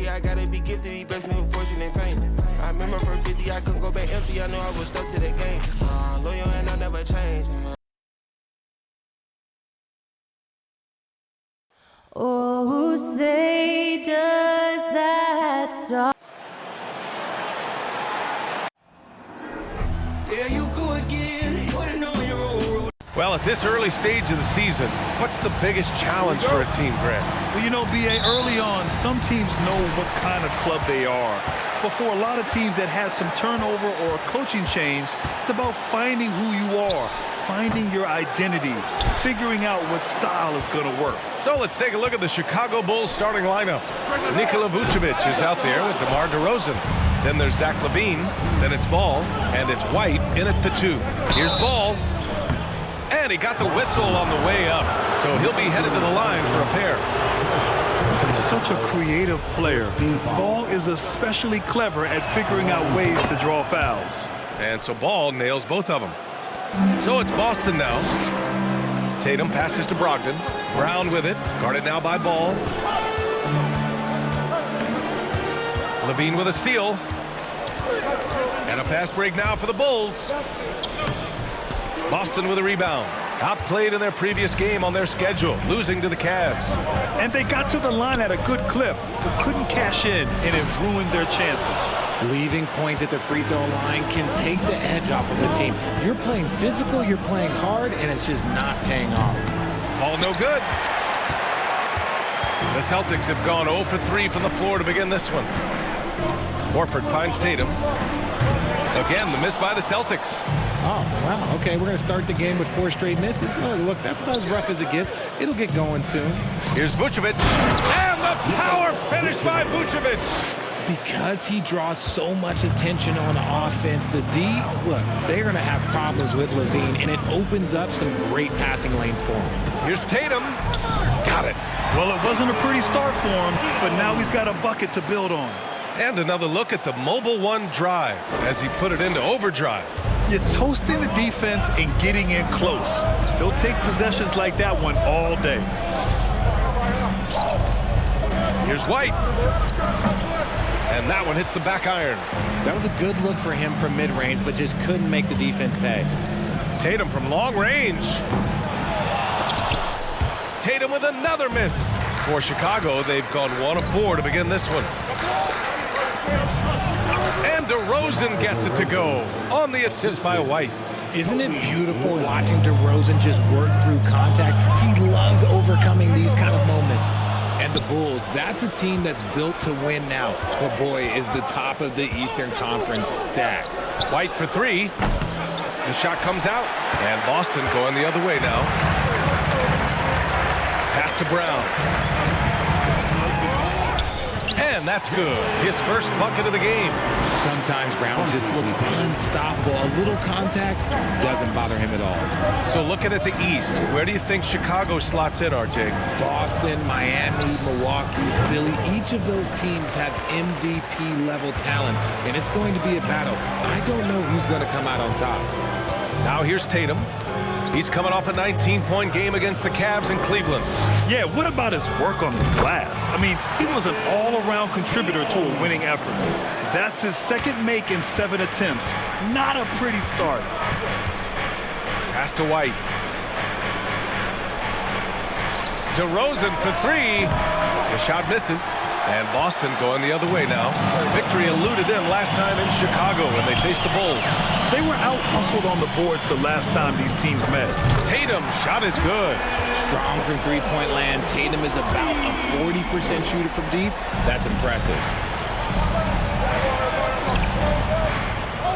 50, I gotta be gifted. He blessed me with fortune and fame. I remember from 50, I couldn't go back empty. I know I was stuck to the game. Loyal and I never change. Oh, say does that song. There you go again. Putting on your own road. Well, at this early stage of the season, what's the biggest challenge for a team, Grant? Well, you know, B.A., early on, some teams know what kind of club they are. But for a lot of teams that had some turnover or a coaching change, it's about finding who you are, finding your identity, figuring out what style is going to work. So let's take a look at the Chicago Bulls starting lineup. Nikola Vucevic is out there with DeMar DeRozan. Then there's Zach LaVine. Then it's Ball, and it's White in at the 2. Here's Ball. And he got the whistle on the way up, so he'll be headed to the line for a pair. He's such a creative player. Ball is especially clever at figuring out ways to draw fouls. And so Ball nails both of them. So it's Boston now. Tatum passes to Brogdon. Brown with it, guarded now by Ball. LaVine with a steal. And a fast break now for the Bulls. Boston with a rebound. Outplayed in their previous game on their schedule, losing to the Cavs. And they got to the line at a good clip, but couldn't cash in, and it ruined their chances. Leaving points at the free throw line can take the edge off of the team. You're playing physical, you're playing hard, and it's just not paying off. Ball no good. The Celtics have gone 0 for 3 from the floor to begin this one. Horford finds Tatum. Again, the miss by the Celtics. Oh, wow. Okay, we're going to start the game with 4 straight misses. Look, that's about as rough as it gets. It'll get going soon. Here's Vucevic. And the power finish by Vucevic. Because he draws so much attention on offense, the D, look, they're going to have problems with LaVine, and it opens up some great passing lanes for him. Here's Tatum. Got it. Well, it wasn't a pretty start for him, but now he's got a bucket to build on. And another look at the Mobile One drive as he put it into overdrive. You're toasting the defense and getting in close. They'll take possessions like that one all day. Here's White. And that one hits the back iron. That was a good look for him from mid-range, but just couldn't make the defense pay. Tatum from long range. Tatum with another miss. For Chicago, they've gone 1 of 4 to begin this one. And DeRozan gets it to go on the assist by White. Isn't it beautiful watching DeRozan just work through contact? He loves overcoming these kind of moments. And the Bulls, that's a team that's built to win now. But boy, is the top of the Eastern Conference stacked. White for 3. The shot comes out. And Boston going the other way now. Pass to Brown. And that's good. His first bucket of the game. Sometimes Brown just looks unstoppable. A little contact doesn't bother him at all. So looking at the East, where do you think Chicago slots in, RJ? Boston, Miami, Milwaukee, Philly, each of those teams have MVP-level talents, and it's going to be a battle. I don't know who's going to come out on top. Now here's Tatum. He's coming off a 19-point game against the Cavs in Cleveland. Yeah, what about his work on the glass? I mean, he was an all-around contributor to a winning effort. That's his second make in 7 attempts. Not a pretty start. Pass to White. DeRozan for 3. The shot misses. And Boston going the other way now. Victory eluded them last time in Chicago when they faced the Bulls. They were out-hustled on the boards the last time these teams met. Tatum, shot is good. Strong from three-point land. Tatum is about a 40% shooter from deep. That's impressive.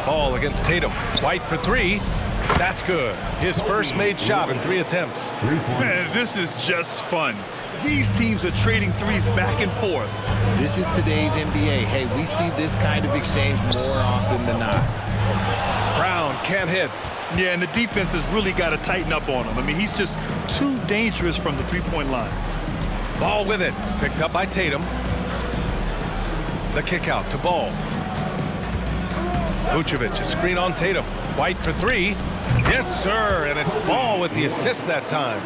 Ball against Tatum. White for 3. That's good. His first made shot in 3 attempts. Man, this is just fun. These teams are trading threes back and forth. This is today's NBA. Hey, we see this kind of exchange more often than not. Brown can't hit. Yeah, and the defense has really got to tighten up on him. I mean, he's just too dangerous from the three-point line. Ball with it. Picked up by Tatum. The kick out to Ball. Vucevic, a screen on Tatum. White for 3. Yes, sir, and it's Ball with the assist that time.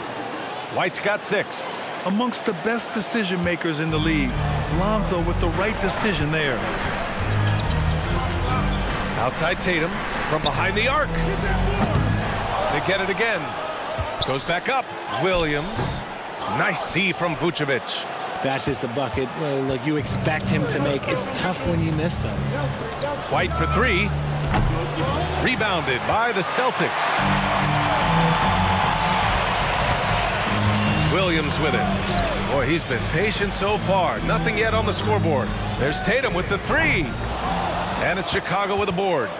White's got 6. Amongst the best decision makers in the league, Lonzo with the right decision there. Outside Tatum from behind the arc. They get it again. Goes back up. Williams. Nice D from Vucevic. That's just a bucket. Look, you expect him to make. It's tough when you miss those. White for three. Rebounded by the Celtics. Williams with it. Boy, he's been patient so far. Nothing yet on the scoreboard. There's Tatum with the three. And it's Chicago with a board.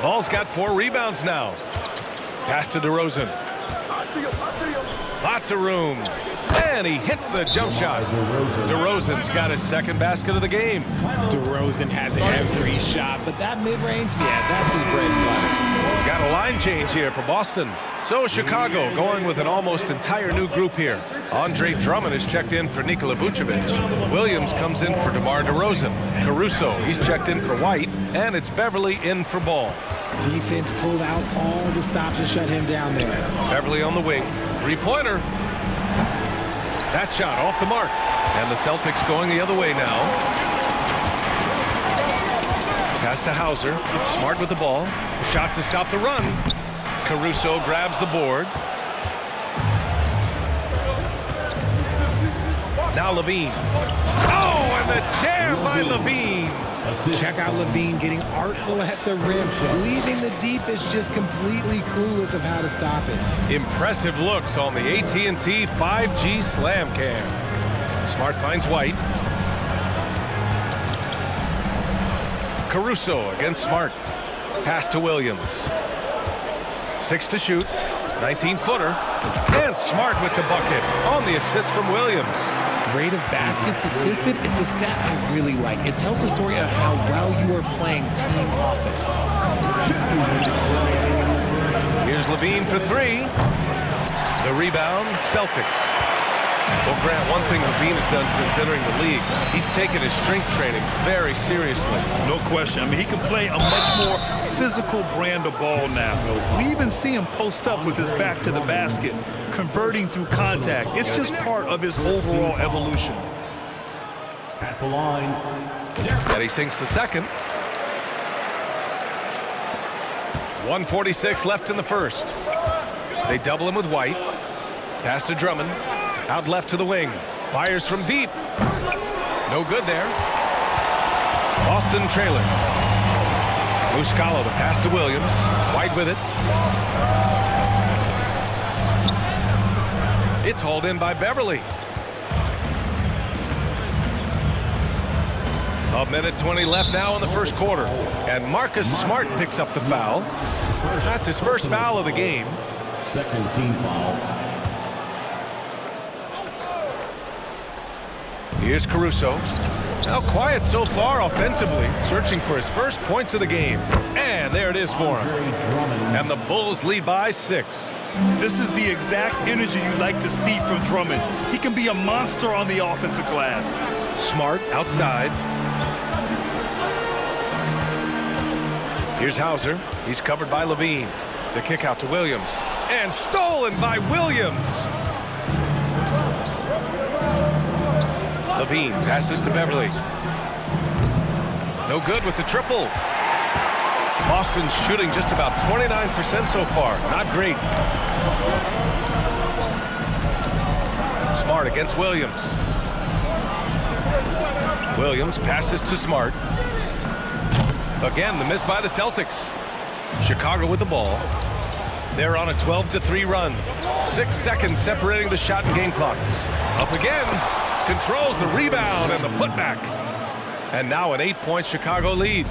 Ball's got 4 rebounds now. Pass to DeRozan. Lots of room. And he hits the jump shot. DeRozan's got his second basket of the game. DeRozan has every shot, but that mid-range, yeah, that's his bread and butter. Got a line change here for Boston. So Chicago going with an almost entire new group here. Andre Drummond is checked in for Nikola Vucevic. Williams comes in for DeMar DeRozan. Caruso, he's checked in for White. And it's Beverly in for Ball. Defense pulled out all the stops to shut him down there. Beverly on the wing. Three-pointer. That shot off the mark. And the Celtics going the other way now. Pass to Hauser. Smart with the ball. Shot to stop the run. Caruso grabs the board. Now Levine. Oh, and the jam by Levine. Check out Levine getting artful at the rim, leaving the defense just completely clueless of how to stop it. Impressive looks on the AT&T 5G Slam Cam. Smart finds White. Caruso against Smart. Pass to Williams. 6 to shoot. 19-footer. And Smart with the bucket on the assist from Williams. Rate of baskets assisted, it's a stat I really like. It tells the story of how well you are playing team offense. Here's Levine for 3. The rebound, Celtics. Well, Grant, one thing Levine has done since entering the league, he's taken his strength training very seriously. No question. I mean, he can play a much more physical brand of ball now. We even see him post up with his back to the basket, converting through contact. It's just part of his overall evolution. At the line. And he sinks the second. 1:46 left in the first. They double him with White. Pass to Drummond. Out left to the wing. Fires from deep. No good there. Boston trailing. Muscala, the pass to Williams. White with it. It's hauled in by Beverly. A minute 20 left now in the first quarter. And Marcus Smart picks up the foul. That's his first foul of the game. Second team foul. Here's Caruso. Now quiet so far offensively, searching for his first points of the game. And there it is for him. And the Bulls lead by 6. This is the exact energy you like to see from Drummond. He can be a monster on the offensive glass. Smart outside. Here's Hauser. He's covered by Levine. The kick out to Williams. And stolen by Williams. Levine passes to Beverly. No good with the triple. Boston's shooting just about 29% so far. Not great. Smart against Williams. Williams passes to Smart. Again, the miss by the Celtics. Chicago with the ball. They're on a 12-3 run. 6 seconds separating the shot and game clocks. Up again. Controls the rebound and the putback. And now an 8-point Chicago lead.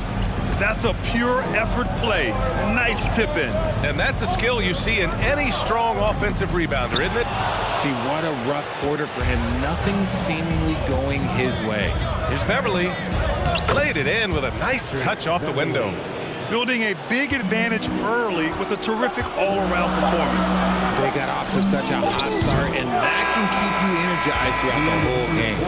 That's a pure effort play. Nice tip in. And that's a skill you see in any strong offensive rebounder, isn't it? See, what a rough quarter for him. Nothing seemingly going his way. Here's Beverly. Played it in with a nice touch off the window. Building a big advantage early with a terrific all-around performance. They got off to such a hot start, and that can keep you energized throughout the whole game.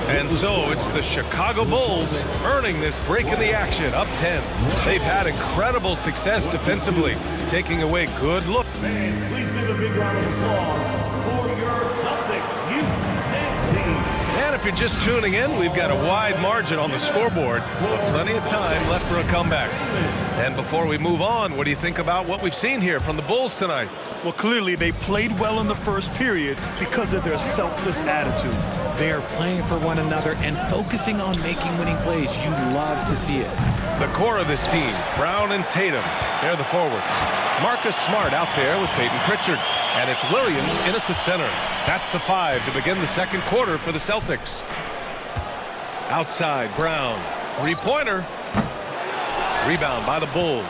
And so it's the Chicago Bulls earning this break in the action, up 10. They've had incredible success defensively, taking away good looks. Please give a big round of applause for your Celtics youth dance team. And And if you're just tuning in, we've got a wide margin on the scoreboard, but plenty of time left for a comeback. And before we move on, what do you think about what we've seen here from the Bulls tonight? Well, clearly they played well in the first period because of their selfless attitude. They are playing for one another and focusing on making winning plays. You love to see it. The core of this team, Brown and Tatum, they're the forwards. Marcus Smart out there with Peyton Pritchard. And it's Williams in at the center. That's the 5 to begin the second quarter for the Celtics. Outside, Brown. Three-pointer. Rebound by the Bulls.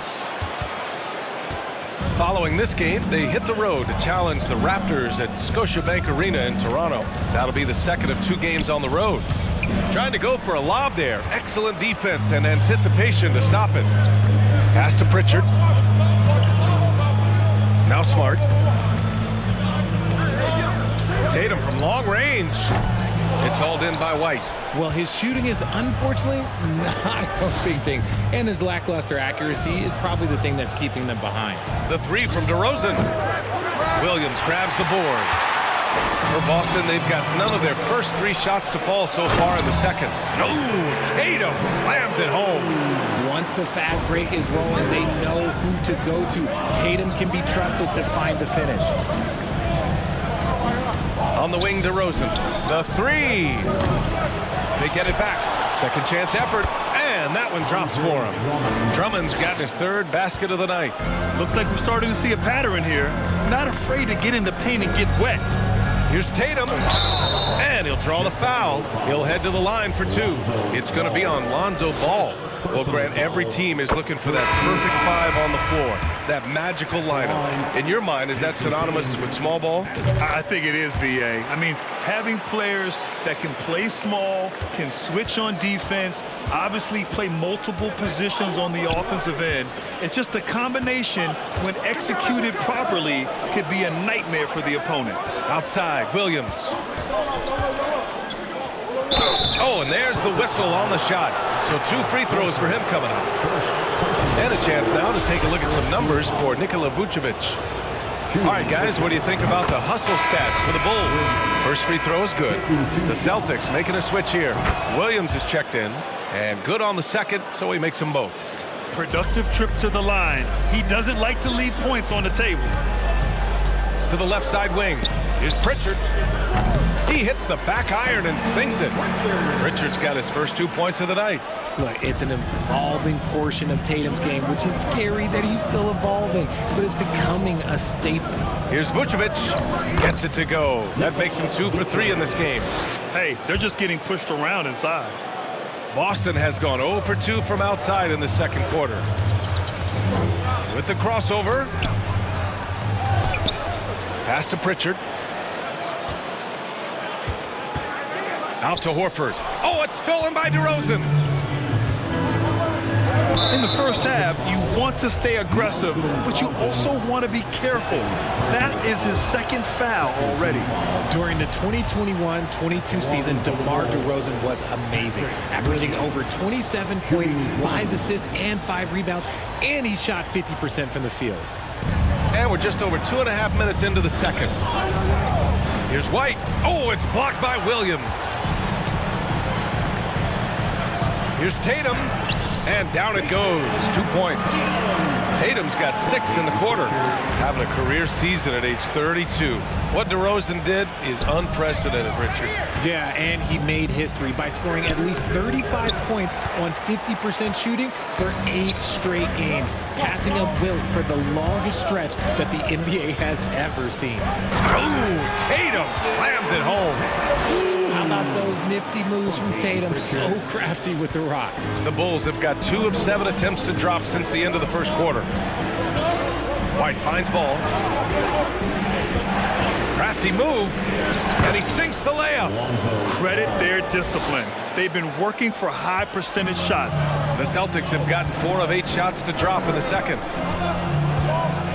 Following this game, they hit the road to challenge the Raptors at Scotiabank Arena in Toronto. That'll be the second of 2 games on the road. Trying to go for a lob there. Excellent defense and anticipation to stop it. Pass to Pritchard. Now Smart. Tatum from long range. It's hauled in by White. Well, his shooting is unfortunately not helping things, and his lackluster accuracy is probably the thing that's keeping them behind. The 3 from DeRozan. Williams grabs the board. For Boston, they've got none of their first 3 shots to fall so far in the second. Oh, Tatum slams it home. Once the fast break is rolling, they know who to go to. Tatum can be trusted to find the finish. On the wing, DeRozan. The 3. They get it back. Second chance effort, and that one drops for him. Drummond's gotten his 3rd basket of the night. Looks like we're starting to see a pattern here. Not afraid to get in the paint and get wet. Here's Tatum, and he'll draw the foul. He'll head to the line for 2. It's going to be on Lonzo Ball. Well, Grant, every team is looking for that perfect 5 on the floor, that magical lineup. In your mind, is that synonymous with small ball? I think it is, B.A. I mean, having players that can play small, can switch on defense, obviously play multiple positions on the offensive end. It's just a combination, when executed properly, could be a nightmare for the opponent. Outside, Williams. Oh, and there's the whistle on the shot. So 2 free throws for him coming up. And a chance now to take a look at some numbers for Nikola Vucevic. All right, guys, what do you think about the hustle stats for the Bulls? First free throw is good. The Celtics making a switch here. Williams is checked in, and good on the second, so he makes them both. Productive trip to the line. He doesn't like to leave points on the table. To the left side wing. Here's Pritchard. He hits the back iron and sinks it. Pritchard's got his first 2 points of the night. Look, it's an evolving portion of Tatum's game, which is scary that he's still evolving, but it's becoming a staple. Here's Vucevic. Gets it to go. That makes him 2 for 3 in this game. Hey, they're just getting pushed around inside. Boston has gone 0 for 2 from outside in the second quarter. With the crossover. Pass to Pritchard. Out to Horford. Oh, it's stolen by DeRozan. In the first half, you want to stay aggressive, but you also want to be careful. That is his 2nd foul already. During the 2021-22 season, DeMar DeRozan was amazing, averaging over 27 points, 5 assists, and 5 rebounds, and he shot 50% from the field. And we're just over 2.5 minutes into the second. Here's White. Oh, it's blocked by Williams. Here's Tatum. And down it goes. 2 points. Tatum's got 6 in the quarter. Having a career season at age 32. What DeRozan did is unprecedented, Richard. Yeah, and he made history by scoring at least 35 points on 50% shooting for 8 straight games, passing up Wilt for the longest stretch that the NBA has ever seen. Oh, Tatum slams it home. How about those nifty moves from Tatum? So crafty with the rock. The Bulls have got 2 of 7 attempts to drop since the end of the first quarter. White finds ball. Crafty move, and he sinks the layup. Credit their discipline. They've been working for high percentage shots. The Celtics have gotten 4 of 8 shots to drop in the second.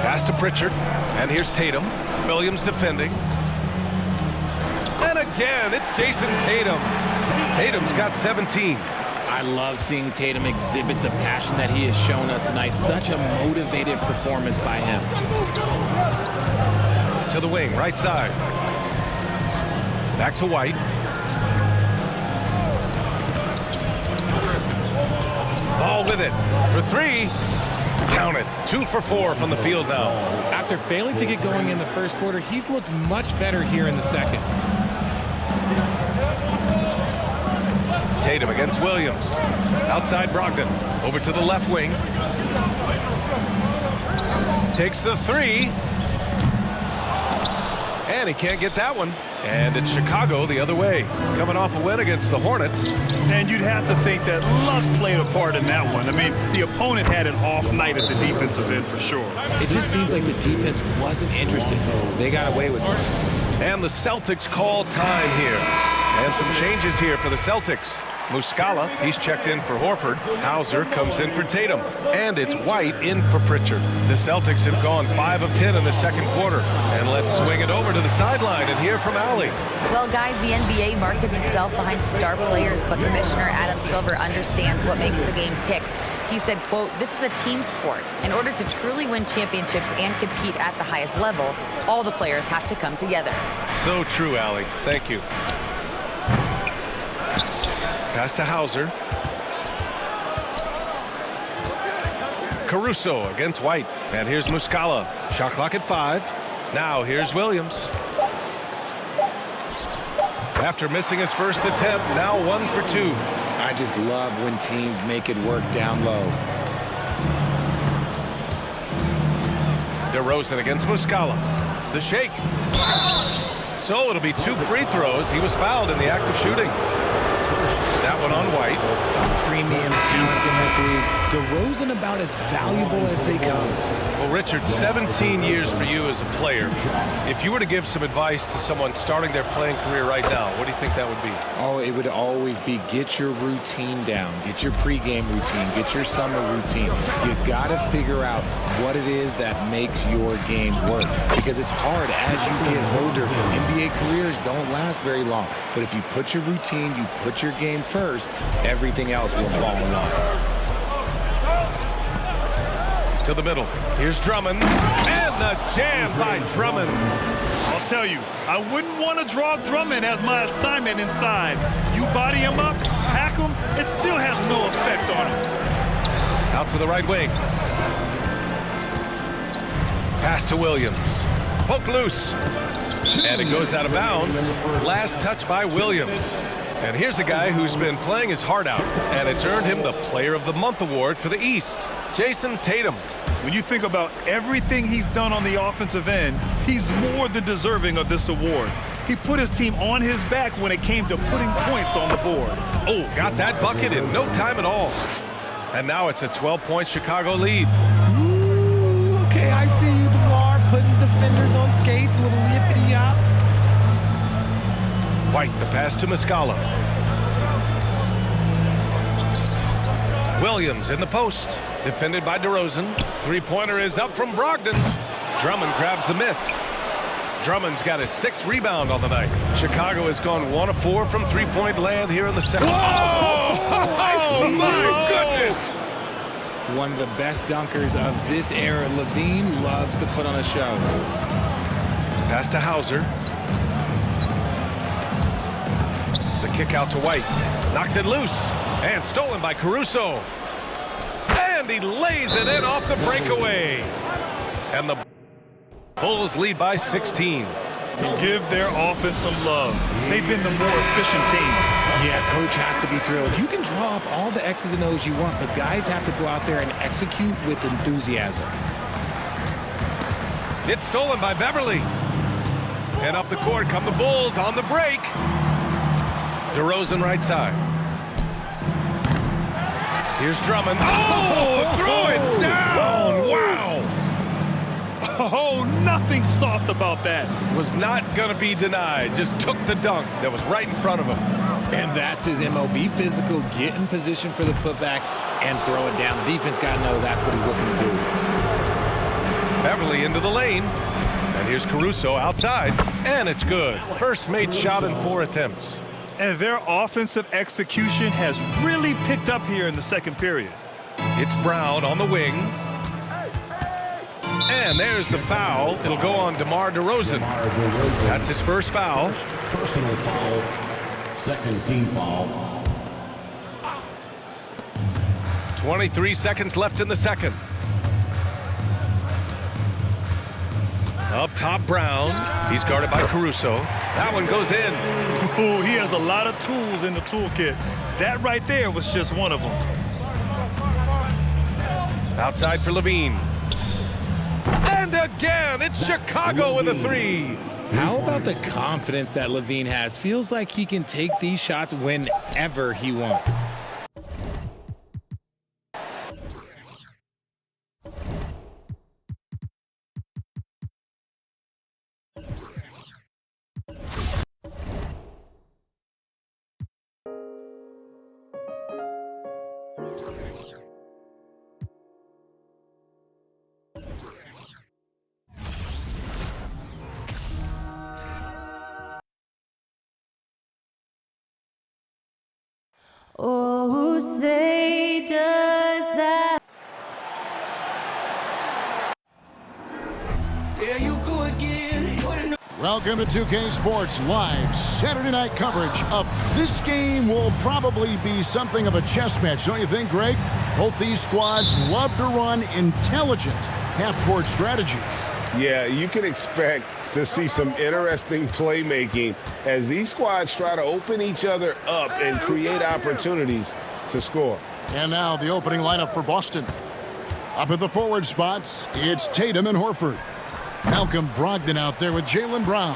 Pass to Pritchard, and here's Tatum. Williams defending. And again, it's Jason Tatum. Tatum's got 17. I love seeing Tatum exhibit the passion that he has shown us tonight. Such a motivated performance by him. To the wing, right side. Back to White. with it for three. Count it. 2 for 4 from the field now. After failing to get going in the first quarter, he's looked much better here in the second. Tatum against Williams. Outside Brogdon. Over to the left wing. Takes the three. And he can't get that one. And it's Chicago the other way. Coming off a win against the Hornets. And you'd have to think that luck played a part in that one. I mean, the opponent had an off night at the defensive end for sure. It just seems like the defense wasn't interested. They got away with it. And the Celtics call time here. And some changes here for the Celtics. Muscala, he's checked in for Horford. Hauser comes in for Tatum. And it's White in for Pritchard. The Celtics have gone 5 of 10 in the second quarter. And let's swing it over to the sideline and hear from Allie. Well, guys, the NBA markets itself behind star players, but Commissioner Adam Silver understands what makes the game tick. He said, quote, "This is a team sport. In order to truly win championships and compete at the highest level, all the players have to come together." So true, Allie. Thank you. Pass to Hauser. Caruso against White. And here's Muscala. Shot clock at 5. Now here's Williams. After missing his first attempt, now 1 for 2. I just love when teams make it work down low. DeRozan against Muscala. The shake. So it'll be 2 free throws. He was fouled in the act of shooting. That one on White. A premium talent in this league. DeRozan about as valuable as they come. Well, Richard, 17 years for you as a player. If you were to give some advice to someone starting their playing career right now, what do you think that would be? Oh, it would always be get your routine down. Get your pregame routine. Get your summer routine. You got to figure out what it is that makes your game work. Because it's hard as you get older. NBA careers don't last very long. But if you put your routine, you put your game first, everything else will fall in line. To the middle. Here's Drummond. And the jam by Drummond. I'll tell you, I wouldn't want to draw Drummond as my assignment inside. You body him up, hack him, it still has no effect on him. Out to the right wing. Pass to Williams. Poke loose. And it goes out of bounds. Last touch by Williams. And here's a guy who's been playing his heart out, and it's earned him the Player of the Month award for the East. Jason Tatum. When you think about everything he's done on the offensive end, he's more than deserving of this award. He put his team on his back when it came to putting points on the board. Oh, got that bucket in no time at all. And now it's a 12-point Chicago lead. Ooh, okay, I see you, DeMar, putting defenders on skates, a little yippity-yop. White, the pass to Muscala. Williams in the post. Defended by DeRozan. Three-pointer is up from Brogdon. Drummond grabs the miss. Drummond's got his 6th rebound on the night. Chicago has gone 1 of 4 from three-point land here in the second. Oh, my goodness! One of the best dunkers of this era. Levine loves to put on a show. Pass to Hauser. The kick out to White. Knocks it loose. And stolen by Caruso. And he lays it in off the breakaway. And the Bulls lead by 16. Give their offense some love. They've been the more efficient team. Yeah, coach has to be thrilled. You can draw up all the X's and O's you want, but guys have to go out there and execute with enthusiasm. It's stolen by Beverly. And up the court come the Bulls on the break. DeRozan right side. Here's Drummond. Oh, throw it down. Wow. Oh, nothing soft about that. Was not going to be denied. Just took the dunk that was right in front of him. And that's his MOB physical. Get in position for the putback and throw it down. The defense got to know that's what he's looking to do. Beverly into the lane. And here's Caruso outside. And it's good. First made shot in 4 attempts. And their offensive execution has really picked up here in the second period. It's Brown on the wing. And there's the foul. It'll go on DeMar DeRozan. That's his first foul. Personal foul. Second team foul. 23 seconds left in the second. Up top, Brown. He's guarded by Caruso. That one goes in. Ooh, he has a lot of tools in the toolkit. That right there was just one of them. Outside for Levine. And again, it's Chicago with a three. How about the confidence that Levine has? Feels like he can take these shots whenever he wants. Oh, say does that There you go again. Welcome to 2K Sports Live Saturday night coverage of this game. Will probably be something of a chess match, don't you think, Greg? Both these squads love to run intelligent half-court strategies. Yeah, you can expect to see some interesting playmaking as these squads try to open each other up and create opportunities to score. And now the opening lineup for Boston. Up at the forward spots, it's Tatum and Horford. Malcolm Brogdon out there with Jaylen Brown.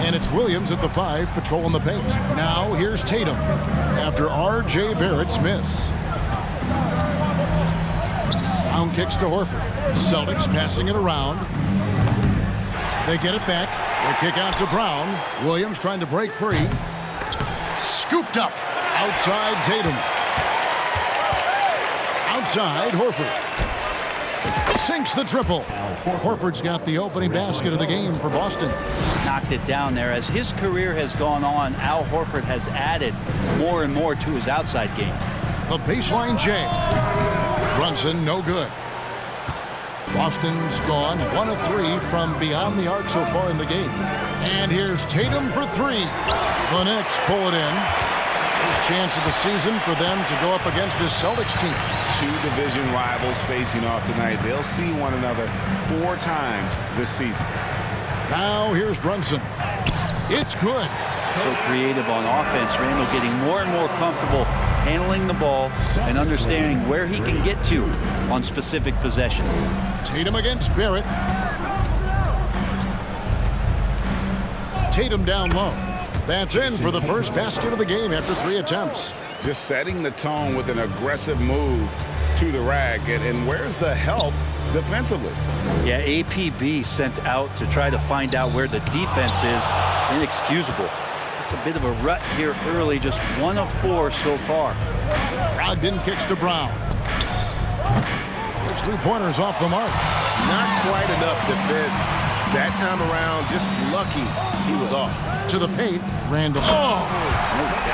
And it's Williams at the 5, patrolling the paint. Now here's Tatum after R.J. Barrett's miss. Brown kicks to Horford. Celtics passing it around. They get it back. They kick out to Brown. Williams trying to break free. Scooped up. Outside Tatum. Outside Horford. Sinks the triple. Horford's got the opening basket of the game for Boston. Knocked it down there. As his career has gone on, Al Horford has added more and more to his outside game. The baseline J. Brunson no good. Boston's gone 1 of 3 from beyond the arc so far in the game. And here's Tatum for 3. The Knicks pull it in. First chance of the season for them to go up against this Celtics team. 2 division rivals facing off tonight. They'll see one another 4 times this season. Now here's Brunson. It's good. So creative on offense. Randall getting more and more comfortable handling the ball and understanding where he can get to on specific possessions. Tatum against Barrett. Tatum down low. That's in for the first basket of the game after 3 attempts. Just setting the tone with an aggressive move to the rack. And where's the help defensively? Yeah, APB sent out to try to find out where the defense is. Inexcusable. Just a bit of a rut here early, just 1 of 4 so far. Brogdon kicks to Brown. There's 3-pointers off the mark. Not quite enough defense that time around. Just lucky he was off. To the paint, Randall. Oh!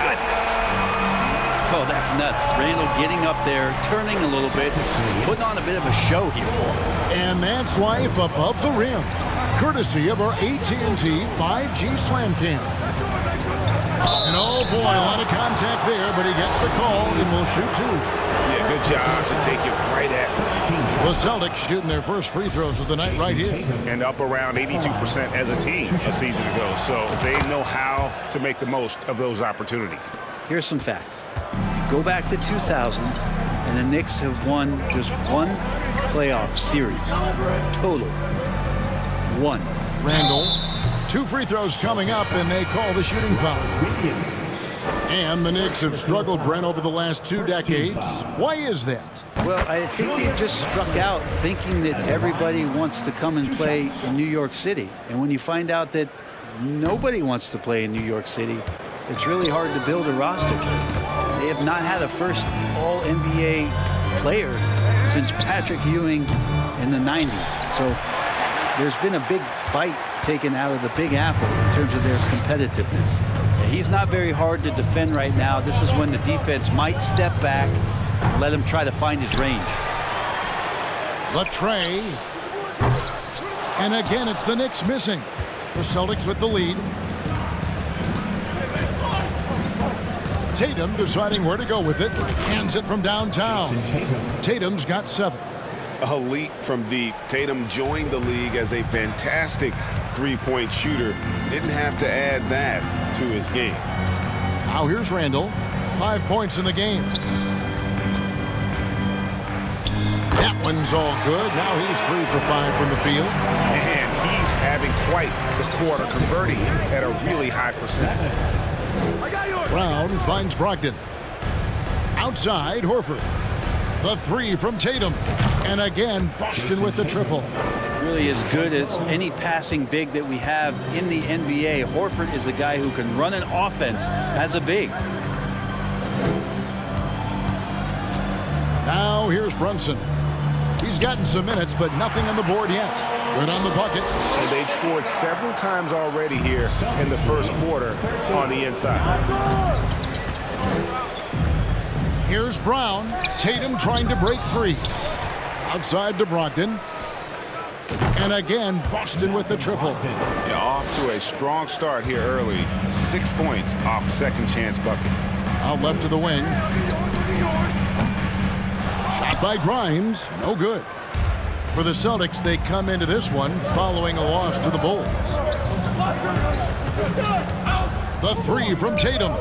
Goodness. Oh, that's nuts. Randall getting up there, turning a little bit, putting on a bit of a show here. And that's life above the rim, courtesy of our AT&T 5G Slam Cam. And oh boy, a lot of contact there, but he gets the call and will shoot 2. Yeah, good job to take it right at the Celtics shooting their first free throws of the night right here. And up around 82% as a team a season ago. So they know how to make the most of those opportunities. Here's some facts. Go back to 2000, and the Knicks have won just 1 playoff series. Total. 1. Randall. 2 free throws coming up, and they call the shooting foul. And the Knicks have struggled, Brent, over the last 2 decades. Why is that? Well, I think they just struck out thinking that everybody wants to come and play in New York City. And when you find out that nobody wants to play in New York City, it's really hard to build a roster. They have not had a first All-NBA player since Patrick Ewing in the 90s. So there's been a big bite taken out of the Big Apple in terms of their competitiveness. He's not very hard to defend right now. This is when the defense might step back and let him try to find his range. Latrey. And again, it's the Knicks missing. The Celtics with the lead. Tatum deciding where to go with it. Hands it from downtown. Tatum's got 7. A leap from deep. Tatum joined the league as a fantastic three-point shooter. Didn't have to add that to his game. Now here's Randall. 5 points in the game. That one's all good. Now he's 3 for 5 from the field. And he's having quite the quarter, converting at a really high percentage. Brown finds Brogdon. Outside, Horford. The 3 from Tatum. And again, Boston with the triple. Really as good as any passing big that we have in the NBA. Horford is a guy who can run an offense as a big. Now here's Brunson. He's gotten some minutes, but nothing on the board yet. Good on the bucket. And they've scored several times already here in the first quarter on the inside. Here's Brown. Tatum trying to break free. Outside to Brogdon. And again, Boston with the triple. Yeah, off to a strong start here early. 6 points off second chance buckets. Out left to the wing. Shot by Grimes. No good. For the Celtics, they come into this one following a loss to the Bulls. The 3 from Tatum.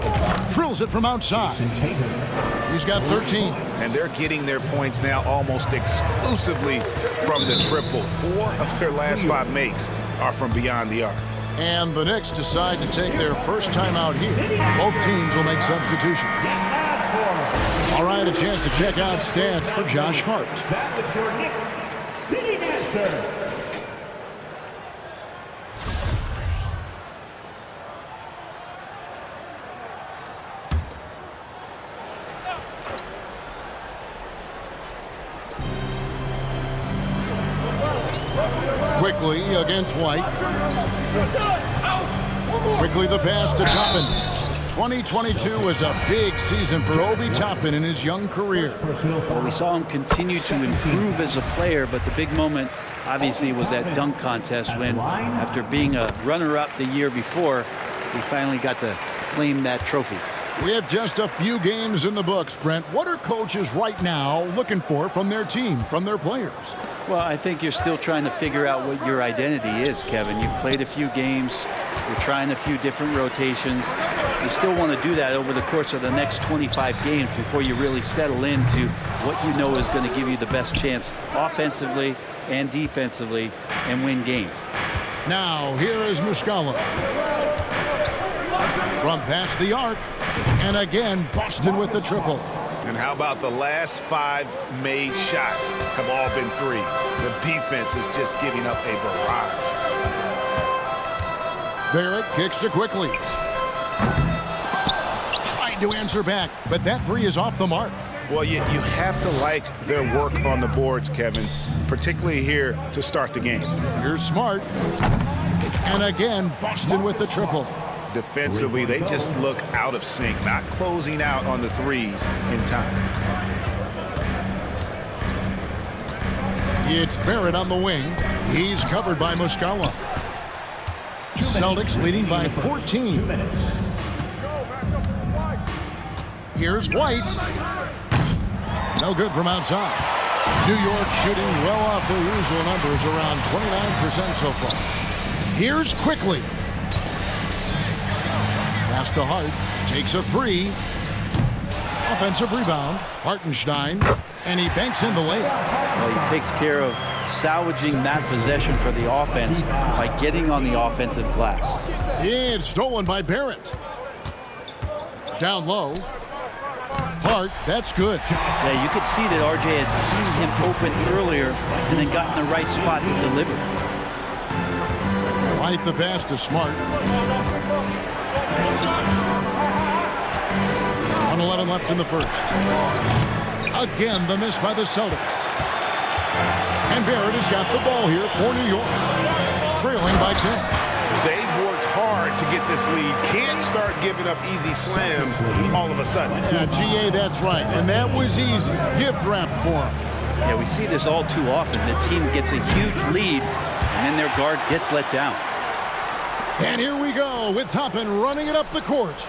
Drills it from outside. He's got 13. And they're getting their points now almost exclusively from the triple. 4 of their last 5 makes are from beyond the arc. And the Knicks decide to take their first time out here. Both teams will make substitutions. All right, a chance to check out stats for Josh Hart. That was your Knicks sitting answer. Quickly against White. Quickly the pass to Toppin. 2022 was a big season for Obi Toppin in his young career. Well, we saw him continue to improve as a player, but the big moment obviously was that dunk contest when, after being a runner-up the year before, he finally got to claim that trophy. We have just a few games in the books, Brent. What are coaches right now looking for from their team, from their players? Well, I think you're still trying to figure out what your identity is, Kevin. You've played a few games. You're trying a few different rotations. You still want to do that over the course of the next 25 games before you really settle into what you know is going to give you the best chance offensively and defensively and win games. Now, here is Muscala. From past the arc. And again, Boston with the triple. And how about the last 5 made shots have all been threes? The defense is just giving up a barrage. Barrett kicks to Quickly. Tried to answer back, but that 3 is off the mark. Well, you have to like their work on the boards, Kevin, particularly here to start the game. Here's Smart. And again, Boston with the triple. Defensively, they just look out of sync, not closing out on the threes in time. It's Barrett on the wing. He's covered by Muscala. Celtics leading by 14. Here's White. No good from outside. New York shooting well off their usual numbers, around 29% so far. Here's Quickly. Pass to Hart, takes a 3. Offensive rebound, Hartenstein, and he banks in the layup. Well, he takes care of salvaging that possession for the offense by getting on the offensive glass. It's stolen by Barrett. Down low. Hart, that's good. Yeah, you could see that RJ had seen him open earlier and then got in the right spot to deliver. Right, the pass to Smart. 1:11 left in the first. Again, the miss by the Celtics. And Barrett has got the ball here for New York. Trailing by 10. They've worked hard to get this lead. Can't start giving up easy slams all of a sudden. Yeah, GA, that's right. And that was easy. Gift wrap for him. Yeah, we see this all too often. The team gets a huge lead, and then their guard gets let down. And here we go with Toppin running it up the court.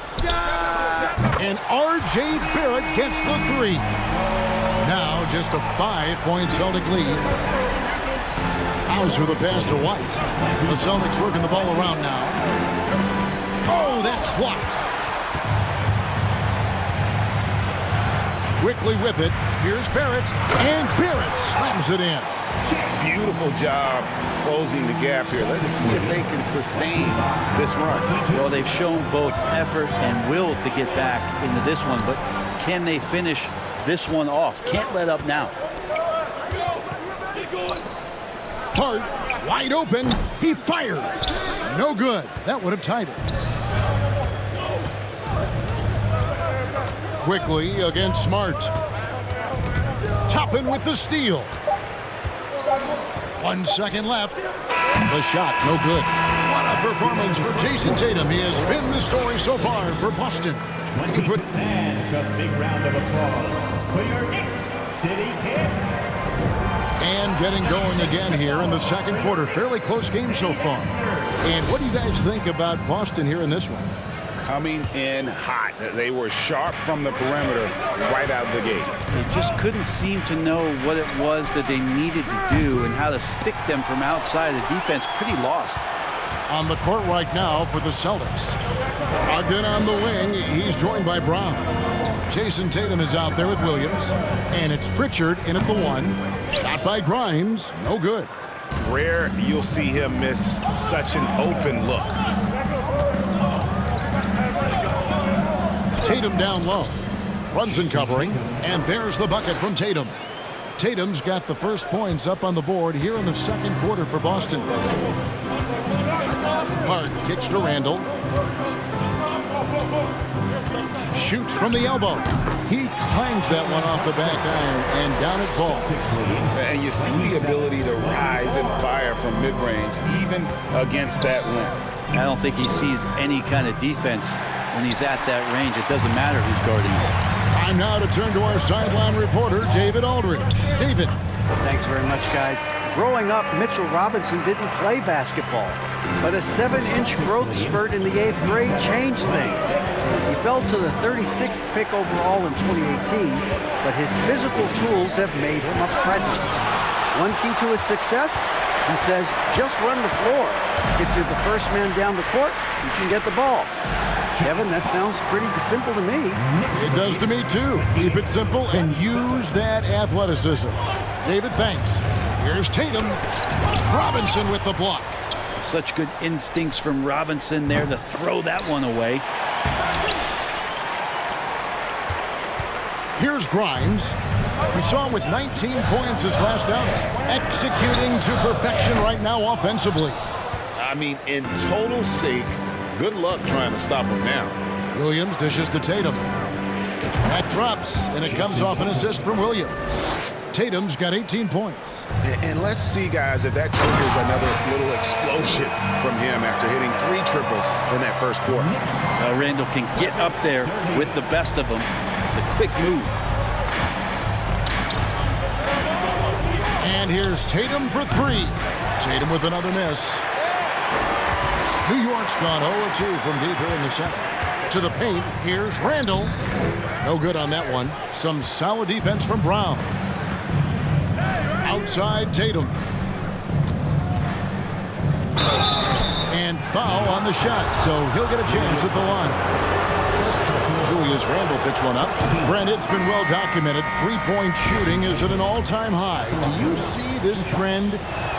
And R.J. Barrett gets the three. Now just a 5-point Celtic lead. House with a pass to White. The Celtics working the ball around now. Oh, that's blocked. Quickly with it. Here's Barrett. And Barrett slams it in. Beautiful job closing the gap here. Let's see if they can sustain this run. Well, they've shown both effort and will to get back into this one, but can they finish this one off? Can't let up now. Hart, wide open. He fires. No good. That would have tied it. Quickly against Smart. Toppin with the steal. 1 second left. The shot, no good. What a performance for Jason Tatum. He has been the story so far for Boston. He put And a big round of applause for your Knicks City Kid. And getting going again here in the second quarter. Fairly close game so far. And what do you guys think about Boston here in this one? Coming in hot. They were sharp from the perimeter right out of the gate. They just couldn't seem to know what it was that they needed to do and how to stick them from outside. The defense pretty lost. On the court right now for the Celtics. Ogden on the wing. He's joined by Brown. Jason Tatum is out there with Williams. And it's Pritchard in at the 1. Shot by Grimes. No good. Rare you'll see him miss such an open look. Tatum down low. Brunson covering. And there's the bucket from Tatum. Tatum's got the first points up on the board here in the second quarter for Boston. Hart kicks to Randall. Shoots from the elbow. He clangs that one off the back iron and down it falls. And you see the ability to rise and fire from mid-range, even against that length. I don't think he sees any kind of defense when he's at that range. It doesn't matter who's guarding him. Time now to turn to our sideline reporter, David Aldridge. David. Thanks very much, guys. Growing up, Mitchell Robinson didn't play basketball, but a 7-inch growth spurt in the 8th grade changed things. He fell to the 36th pick overall in 2018, but his physical tools have made him a presence. One key to his success, he says, just run the floor. If you're the first man down the court, you can get the ball. Kevin, that sounds pretty simple to me. It does to me, too. Keep it simple and use that athleticism. David, thanks. Here's Tatum. Robinson with the block. Such good instincts from Robinson there to throw that one away. Here's Grimes. We saw him with 19 points his last outing. Executing to perfection right now offensively. I mean, in total sync. Good luck trying to stop him now. Williams dishes to Tatum. That drops, and it comes off an assist from Williams. Tatum's got 18 points. And let's see, guys, if that triggers another little explosion from him after hitting 3 triples in that first quarter. Randall can get up there with the best of them. It's a quick move. And here's Tatum for 3. Tatum with another miss. New York's gone 0-2 from deep here in the second. To the paint, here's Randall. No good on that one. Some solid defense from Brown. Outside Tatum. And foul on the shot, so he'll get a chance at the line. Julius Randle picks one up. Brent, it's been well documented. Three-point shooting is at an all-time high. Do you see this trend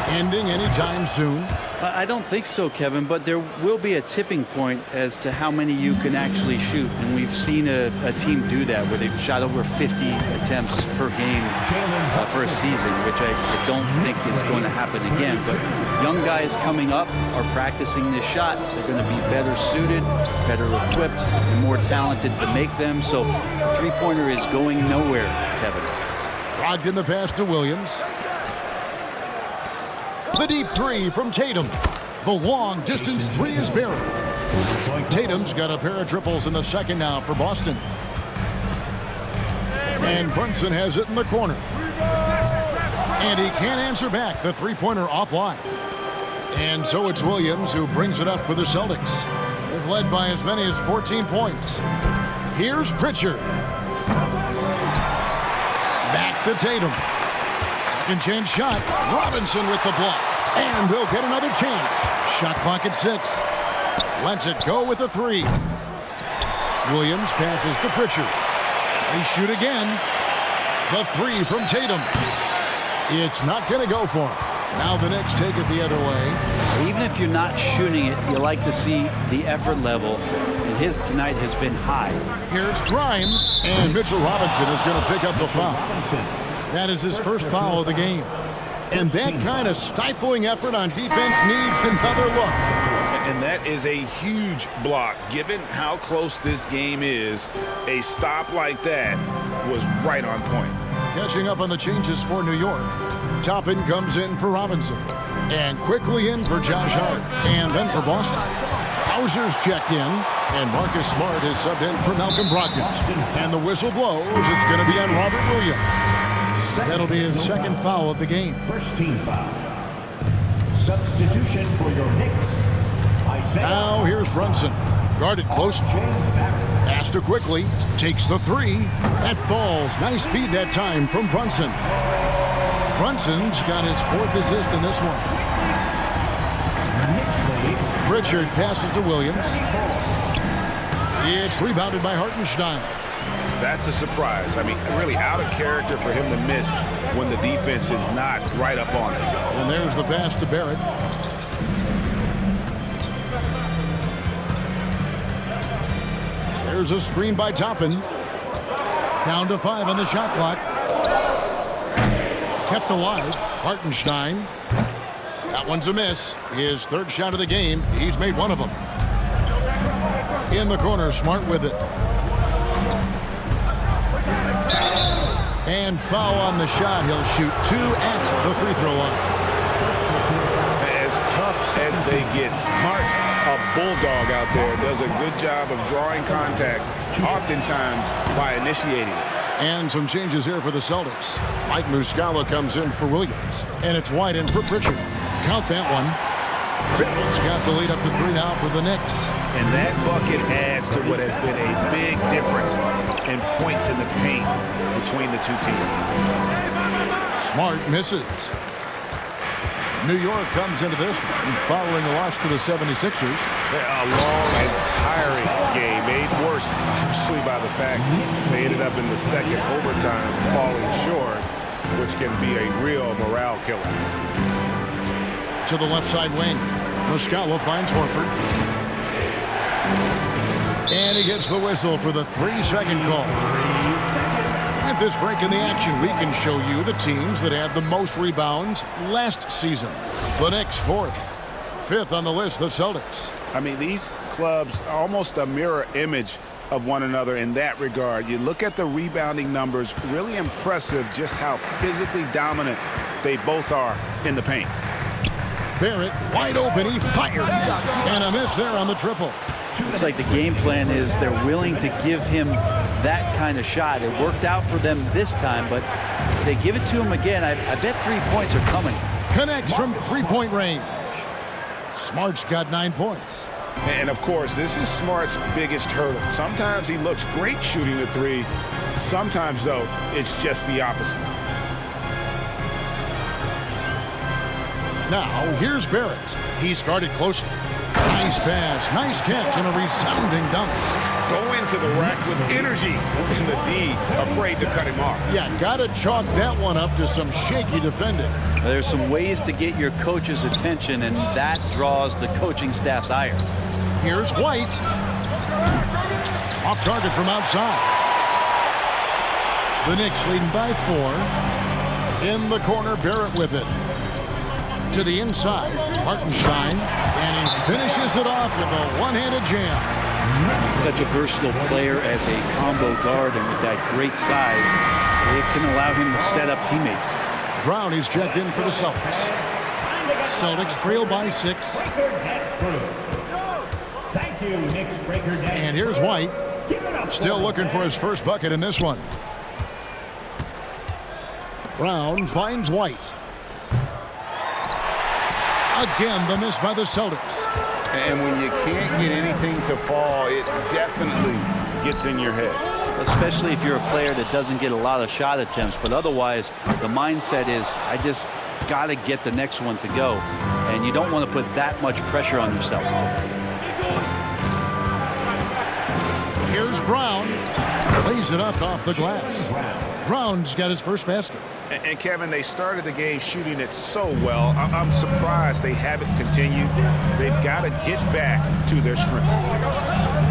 ending anytime soon? I don't think so, Kevin, but there will be a tipping point as to how many you can actually shoot. And we've seen a team do that where they've shot over 50 attempts per game for a season, which I don't think is going to happen again. But young guys coming up are practicing this shot. They're going to be better suited, better equipped, and more talented to make them. So three-pointer is going nowhere, Kevin. Brogdon the pass to Williams. The deep three from Tatum. The long distance three is Barrett. Tatum's got a pair of triples in the second now for Boston. And Brunson has it in the corner. And he can't answer back. The three-pointer offline. And so it's Williams who brings it up for the Celtics. They've led by as many as 14 points. Here's Pritchard. Back to Tatum. Second chance shot. Robinson with the block. And they'll get another chance. Shot clock at 6. Lets it go with a 3. Williams passes to Pritchard. They shoot again. The 3 from Tatum. It's not going to go for him. Now the Knicks take it the other way. Even if you're not shooting it, you like to see the effort level. And his tonight has been high. Here's Grimes. And Mitchell Robinson is going to pick up the foul. That is his first foul of the game. And that kind of stifling effort on defense needs another look. And that is a huge block. Given how close this game is, a stop like that was right on point. Catching up on the changes for New York. Toppin comes in for Robinson. And quickly in for Josh Hart. And then for Boston. Hauser's checked in. And Marcus Smart is subbed in for Malcolm Brogdon. And the whistle blows. It's going to be on Robert Williams. That'll be his second foul of the game. First team foul. Substitution for your Knicks. Now here's Brunson. Guarded close. Pass to Quickly. Takes the 3. That falls. Nice speed that time from Brunson. Brunson's got his 4th assist in this one. Pritchard passes to Williams. It's rebounded by Hartenstein. That's a surprise. I mean, really out of character for him to miss when the defense is not right up on it. And there's the pass to Barrett. There's a screen by Toppin. Down to 5 on the shot clock. Kept alive. Hartenstein. That one's a miss. His 3rd shot of the game. He's made 1 of them. In the corner, Smart with it. And foul on the shot. He'll shoot 2 at the free throw line. As tough as they get, Smart's a bulldog out there. Does a good job of drawing contact, oftentimes by initiating it. And some changes here for the Celtics. Mike Muscala comes in for Williams. And it's White in for Pritchard. Count that one. Barrett's got the lead up to 3 now for the Knicks. And that bucket adds to what has been a big difference in points in the paint between the two teams. Smart misses. New York comes into this one following a loss to the 76ers. A long and tiring game, made worse obviously by the fact they ended up in the second overtime falling short, which can be a real morale killer. To the left side wing. Muscala finds Horford. And he gets the whistle for the 3-second call. At this break in the action, we can show you the teams that had the most rebounds last season. The Knicks 4th. 5th on the list, the Celtics. I mean, these clubs are almost a mirror image of one another in that regard. You look at the rebounding numbers, really impressive just how physically dominant they both are in the paint. Barrett wide open, he fired. And a miss there on the triple. Looks like the game plan is they're willing to give him that kind of shot. It worked out for them this time, but if they give it to him again, I bet 3 points are coming. Connects from 3-point range. Smart's got 9 points. And of course, this is Smart's biggest hurdle. Sometimes he looks great shooting the 3. Sometimes, though, it's just the opposite. Now, here's Barrett. He's guarded closely. Nice pass, nice catch, and a resounding dunk. Go into the rack with energy, and the D afraid to cut him off. Yeah, gotta chalk that one up to some shaky defending. There's some ways to get your coach's attention, and that draws the coaching staff's ire. Here's White. Off target from outside. The Knicks leading by 4. In the corner, Barrett with it. To the inside, Hartenstein, and he finishes it off with a one-handed jam. Such a versatile player as a combo guard, and with that great size, it can allow him to set up teammates. Brown is checked in for the Celtics. Celtics trail by 6. Thank you, Knicks breaker. And here's White, still looking for his first bucket in this one. Brown finds White. Again, the miss by the Celtics. And when you can't get anything to fall, it definitely gets in your head. Especially if you're a player that doesn't get a lot of shot attempts, but otherwise the mindset is I just got to get the next one to go, and you don't want to put that much pressure on yourself. Here's Brown. Lays it up off the glass. Brown's got his first basket. And Kevin, they started the game shooting it so well. I'm surprised they haven't continued. They've got to get back to their strength.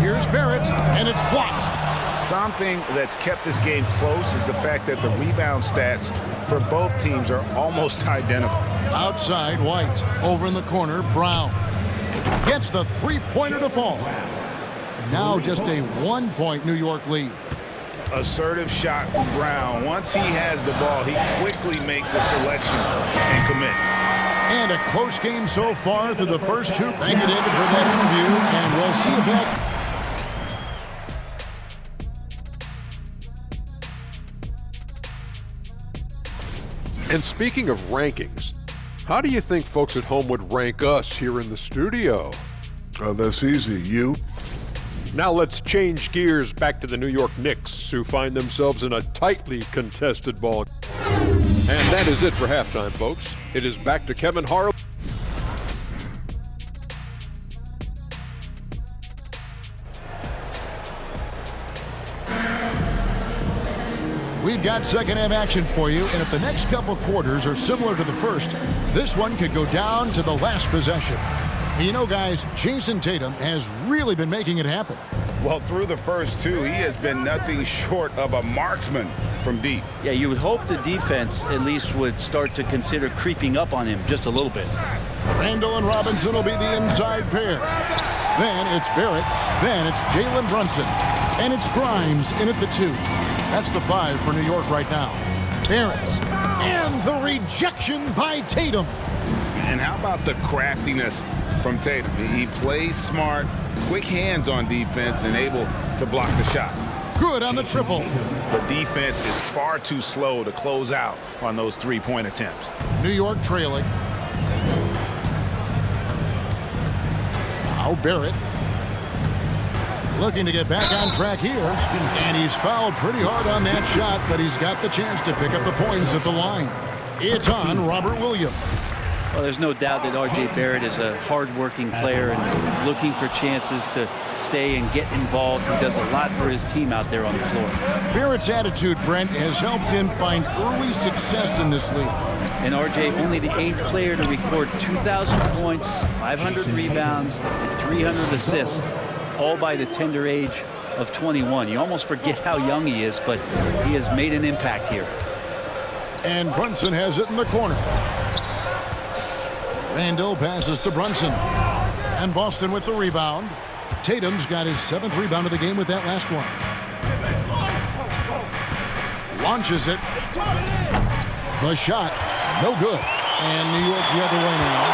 Here's Barrett, and it's blocked. Something that's kept this game close is the fact that the rebound stats for both teams are almost identical. Outside, White. Over in the corner, Brown. Gets the three-pointer to fall. Now just a 1-point New York lead. Assertive shot from Brown. Once he has the ball, he quickly makes a selection and commits. And a close game so far through the first two. Thank you, David, for that interview, and we'll see you back. And speaking of rankings, how do you think folks at home would rank us here in the studio? That's easy. You? Now let's change gears back to the New York Knicks, who find themselves in a tightly contested ball. And that is it for halftime, folks. It is back to Kevin Harlan. We've got second half action for you, and if the next couple quarters are similar to the first, this one could go down to the last possession. You know, guys, Jason Tatum has really been making it happen. Well, through the first two, he has been nothing short of a marksman from deep. Yeah, you would hope the defense at least would start to consider creeping up on him just a little bit. Randall and Robinson will be the inside pair. Then it's Barrett. Then it's Jalen Brunson. And it's Grimes in at the 2. That's the 5 for New York right now. Barrett. And the rejection by Tatum. And how about the craftiness from Tatum? He plays smart, quick hands on defense, and able to block the shot. Good on the triple. The defense is far too slow to close out on those three-point attempts. New York trailing. Now Barrett. Looking to get back on track here. And he's fouled pretty hard on that shot, but he's got the chance to pick up the points at the line. It's on Robert Williams. Well, there's no doubt that R.J. Barrett is a hard-working player and looking for chances to stay and get involved. He does a lot for his team out there on the floor. Barrett's attitude, Brent, has helped him find early success in this league. And R.J. only the 8th player to record 2,000 points, 500 rebounds, and 300 assists, all by the tender age of 21. You almost forget how young he is, but he has made an impact here. And Brunson has it in the corner. Randall passes to Brunson. And Boston with the rebound. Tatum's got his 7th rebound of the game with that last one. Launches it. The shot, no good. And New York the other way now.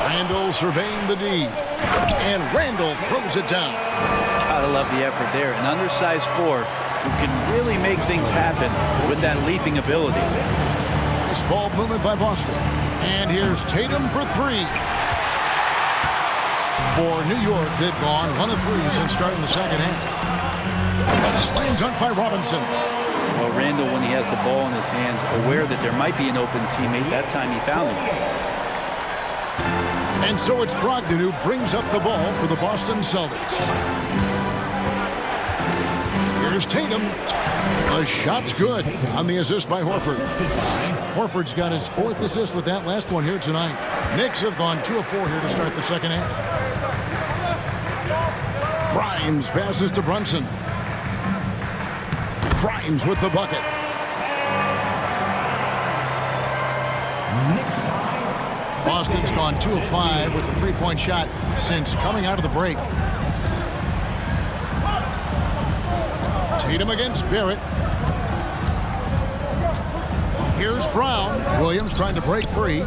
Randall surveying the D. And Randall throws it down. Gotta love the effort there. An undersized 4 who can really make things happen with that leaping ability. Nice ball movement by Boston. And here's Tatum for 3. For New York, they've gone 1 of 3 since starting the second half. A slam dunk by Robinson. Well, Randall, when he has the ball in his hands, aware that there might be an open teammate, that time he found him. And so it's Brogdon who brings up the ball for the Boston Celtics. Here's Tatum. The shot's good on the assist by Horford. Horford's got his 4th assist with that last one here tonight. Knicks have gone 2 of 4 here to start the second half. Grimes passes to Brunson. Grimes with the bucket. Boston's gone 2 of 5 with the 3-point shot since coming out of the break. Tatum against Barrett. Here's Brown. Williams trying to break free.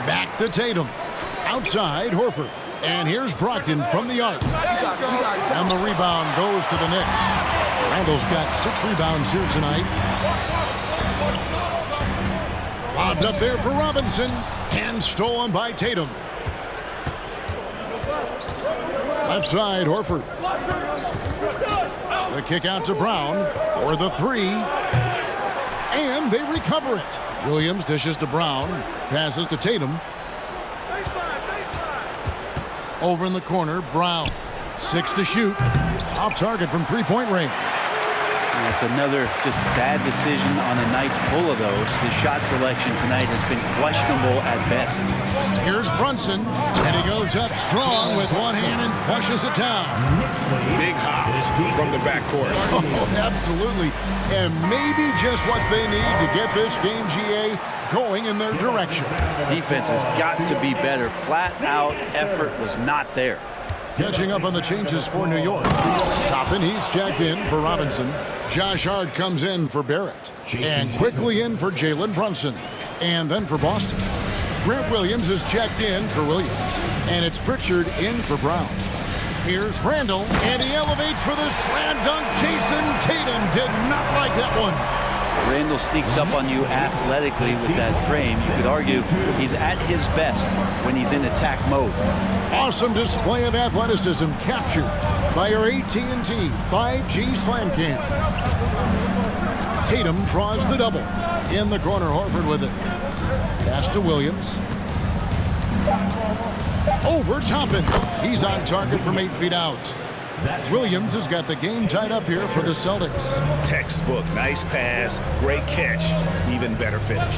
Back to Tatum. Outside, Horford. And here's Brogdon from the arc. And the rebound goes to the Knicks. Randall's got 6 rebounds here tonight. Lobbed up there for Robinson and stolen by Tatum. Left side, Horford. The kick out to Brown for the three. And they recover it. Williams dishes to Brown. Passes to Tatum. Over in the corner, Brown. 6 to shoot. Off target from three-point range. That's another just bad decision on a night full of those. His shot selection tonight has been questionable at best. Here's Brunson, and he goes up strong with one hand and flushes it down. Big hops from the backcourt. Oh, absolutely. And maybe just what they need to get this game, GA, going in their direction. Defense has got to be better. Flat-out effort was not there. Catching up on the changes for New York. Toppin, he's checked in for Robinson. Josh Hart comes in for Barrett. And quickly in for Jalen Brunson. And then for Boston. Grant Williams is checked in for Williams. And it's Pritchard in for Brown. Here's Randall, and he elevates for the slam dunk. Jason Tatum did not like that one. Randall sneaks up on you athletically with that frame. You could argue he's at his best when he's in attack mode. Awesome display of athleticism captured by our AT&T 5G Slam Cam. Tatum draws the double. In the corner, Horford with it. Pass to Williams. Over Toppin. He's on target from 8 feet out. Williams has got the game tied up here for the Celtics. Textbook, nice pass, great catch, even better finish.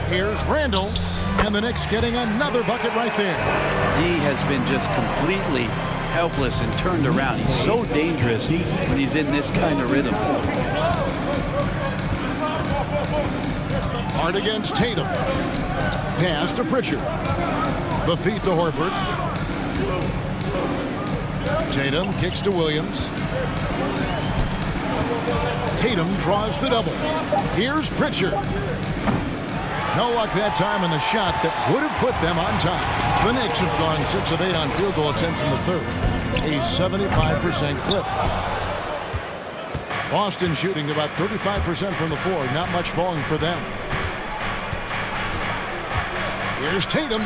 Here's Randall, and the Knicks getting another bucket right there. D has been just completely helpless and turned around. He's so dangerous when he's in this kind of rhythm. Hard against Tatum. Pass to Pritchard. The feet to Horford. Tatum kicks to Williams. Tatum draws the double. Here's Pritchard. No luck that time on the shot that would have put them on top. The Knicks have gone 6 of 8 on field goal attempts in the third. A 75% clip. Boston shooting about 35% from the floor. Not much falling for them. Here's Tatum.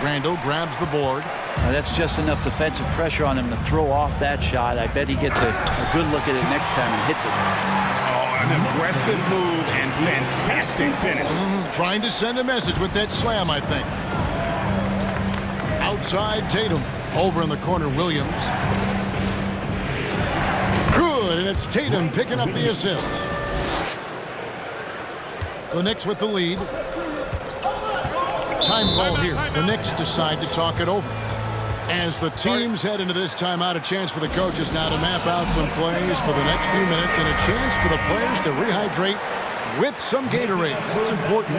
Randall grabs the board. Now that's just enough defensive pressure on him to throw off that shot. I bet he gets a good look at it next time and hits it. Oh, an aggressive move and fantastic finish. Trying to send a message with that slam, I think. Outside Tatum. Over in the corner, Williams. Good, and it's Tatum picking up the assist. The Knicks with the lead. Time call here. The Knicks decide to talk it over. As the teams head into this timeout, a chance for the coaches now to map out some plays for the next few minutes and a chance for the players to rehydrate with some Gatorade. That's important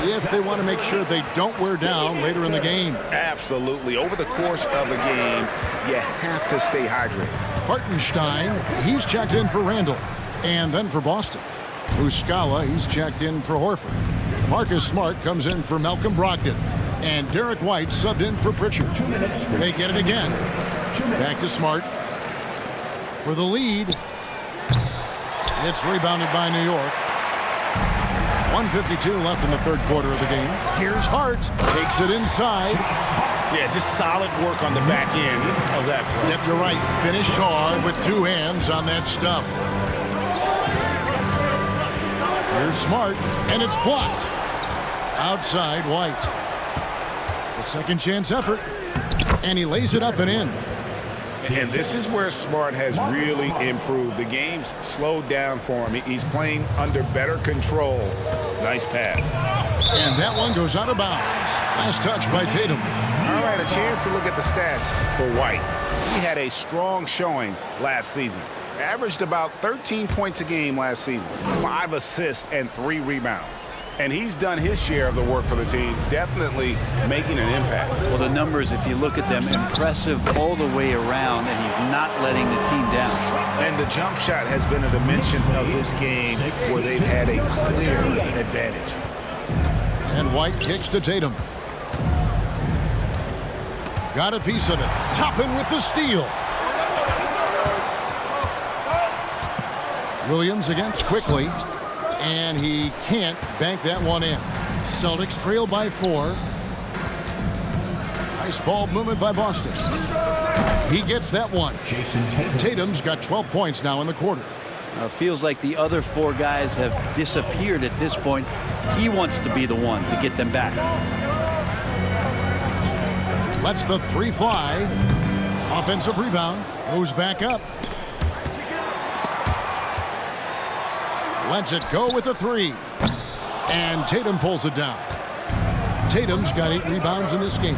if they want to make sure they don't wear down later in the game. Absolutely. Over the course of a game, you have to stay hydrated. Hartenstein, he's checked in for Randall. And then for Boston. Muscala, he's checked in for Horford. Marcus Smart comes in for Malcolm Brogdon. And Derek White subbed in for Pritchard. They get it again. Back to Smart. For the lead. It's rebounded by New York. 1:52 left in the third quarter of the game. Here's Hart. Takes it inside. Yeah, just solid work on the back end of that play. Yep, you're right. Finish hard with 2 hands on that stuff. Here's Smart, and it's blocked. Outside White. A second chance effort, and he lays it up and in. And this is where Smart has really improved. The game's slowed down for him. He's playing under better control. Nice pass. And that one goes out of bounds. Last touch by Tatum. All right, a chance to look at the stats for White. He had a strong showing last season. Averaged about 13 points a game last season, 5 assists and 3 rebounds. And he's done his share of the work for the team, definitely making an impact. Well, the numbers, if you look at them, impressive all the way around, and he's not letting the team down. And the jump shot has been a dimension of this game where they've had a clear advantage. And White kicks to Tatum. Got a piece of it. Toppin with the steal. Williams against quickly. And he can't bank that one in. Celtics trail by 4. Nice ball movement by Boston. He gets that one. Tatum's got 12 points now in the quarter. Feels like the other 4 guys have disappeared at this point. He wants to be the one to get them back. Lets the 3 fly. Offensive rebound. Goes back up. Lets it go with the 3. And Tatum pulls it down. Tatum's got 8 rebounds in this game.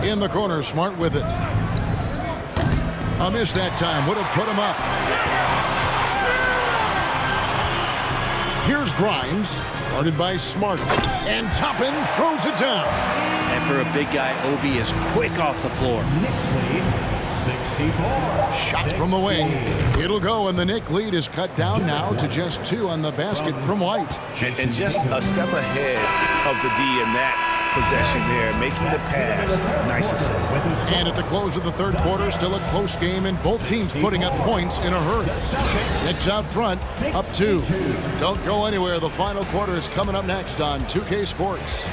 In the corner, Smart with it. A miss that time. Would have put him up. Here's Grimes. Guarded by Smart. And Toppin throws it down. And for a big guy, Obi is quick off the floor. Shot from the wing. It'll go, and the Knicks lead is cut down now to just 2 on the basket from White. And just a step ahead of the D in that possession there, making the pass. Nice assist. And at the close of the third quarter, still a close game, and both teams putting up points in a hurry. Knicks out front, up 2. Don't go anywhere. The final quarter is coming up next on 2K Sports.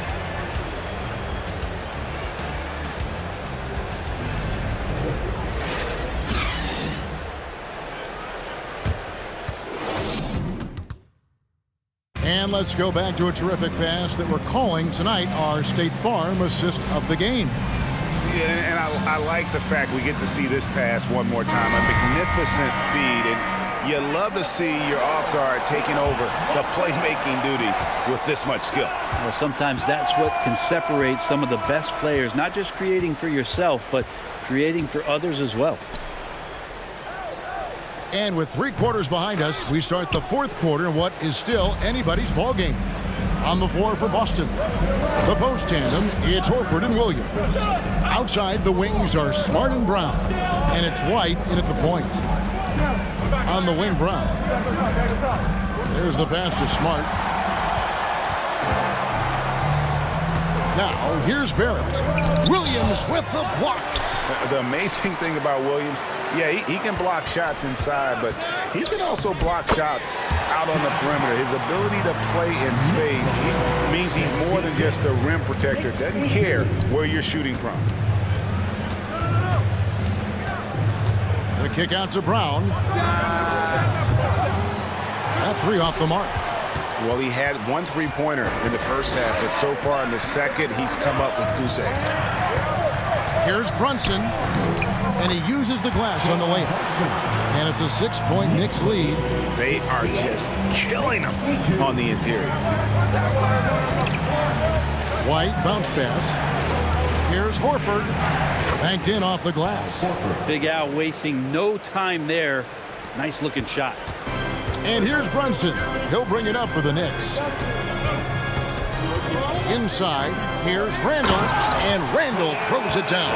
And let's go back to a terrific pass that we're calling tonight our State Farm assist of the game. Yeah, and I like the fact we get to see this pass one more time. A magnificent feed, and you love to see your off guard taking over the playmaking duties with this much skill. Well, sometimes that's what can separate some of the best players, not just creating for yourself, but creating for others as well. And with 3 quarters behind us, we start the 4th quarter in what is still anybody's ball game. On the floor for Boston, the post tandem, it's Horford and Williams. Outside, the wings are Smart and Brown, and it's White in at the point. On the wing, Brown. There's the pass to Smart. Now, here's Barrett. Williams with the block. The amazing thing about Williams, yeah, he can block shots inside, but he can also block shots out on the perimeter. His ability to play in space means he's more than just a rim protector. Doesn't care where you're shooting from. The kick out to Brown. That 3 off the mark. Well, he had 1 3-pointer in the first half, but so far in the second, he's come up with goose eggs. Here's Brunson, and he uses the glass on the layup. And it's a 6-point Knicks lead. They are just killing them on the interior. White bounce pass. Here's Horford, banked in off the glass. Big Al wasting no time there. Nice looking shot. And here's Brunson. He'll bring it up for the Knicks. Inside, here's Randall, and Randall throws it down.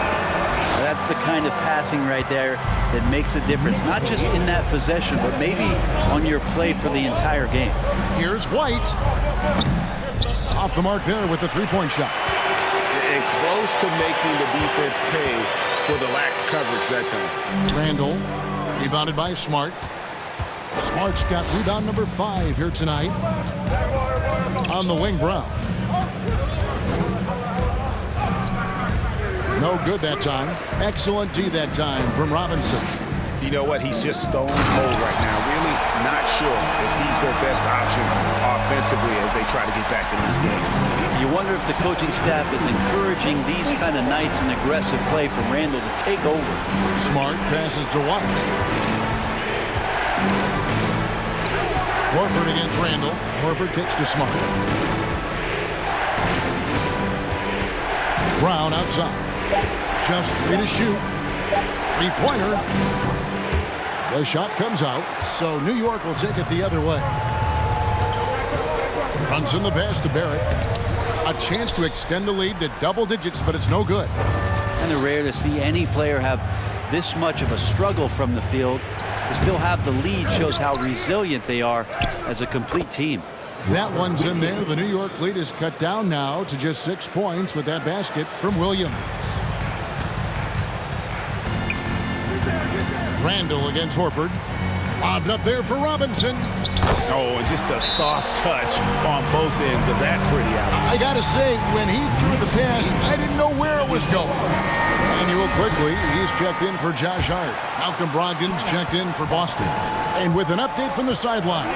That's the kind of passing right there that makes a difference, not just in that possession, but maybe on your play for the entire game. Here's White. Off the mark there with the 3-point shot. And close to making the defense pay for the lax coverage that time. Randall, rebounded by Smart. Smart's got rebound number 5 here tonight. On the wing, Brown. No good that time. Excellent D that time from Robinson. You know what? He's just stone cold right now. Really not sure if he's their best option offensively as they try to get back in this game. You wonder if the coaching staff is encouraging these kind of nights and aggressive play from Randall to take over. Smart passes to White. Horford against Randall. Horford kicks to Smart. Brown outside. Just 3 to shoot. 3-pointer. The shot comes out, so New York will take it the other way. Brunson the pass to Barrett. A chance to extend the lead to double digits, but it's no good. And it's rare to see any player have this much of a struggle from the field. To still have the lead shows how resilient they are as a complete team. That one's in there. The New York lead is cut down now to just 6 points with that basket from Williams. Randall against Horford. Lobbed up there for Robinson. Oh, and just a soft touch on both ends of that pretty alley. I gotta say, when he threw the pass, I didn't know where it was going. Manuel quickly, he's checked in for Josh Hart. Malcolm Brogdon's checked in for Boston. And with an update from the sideline,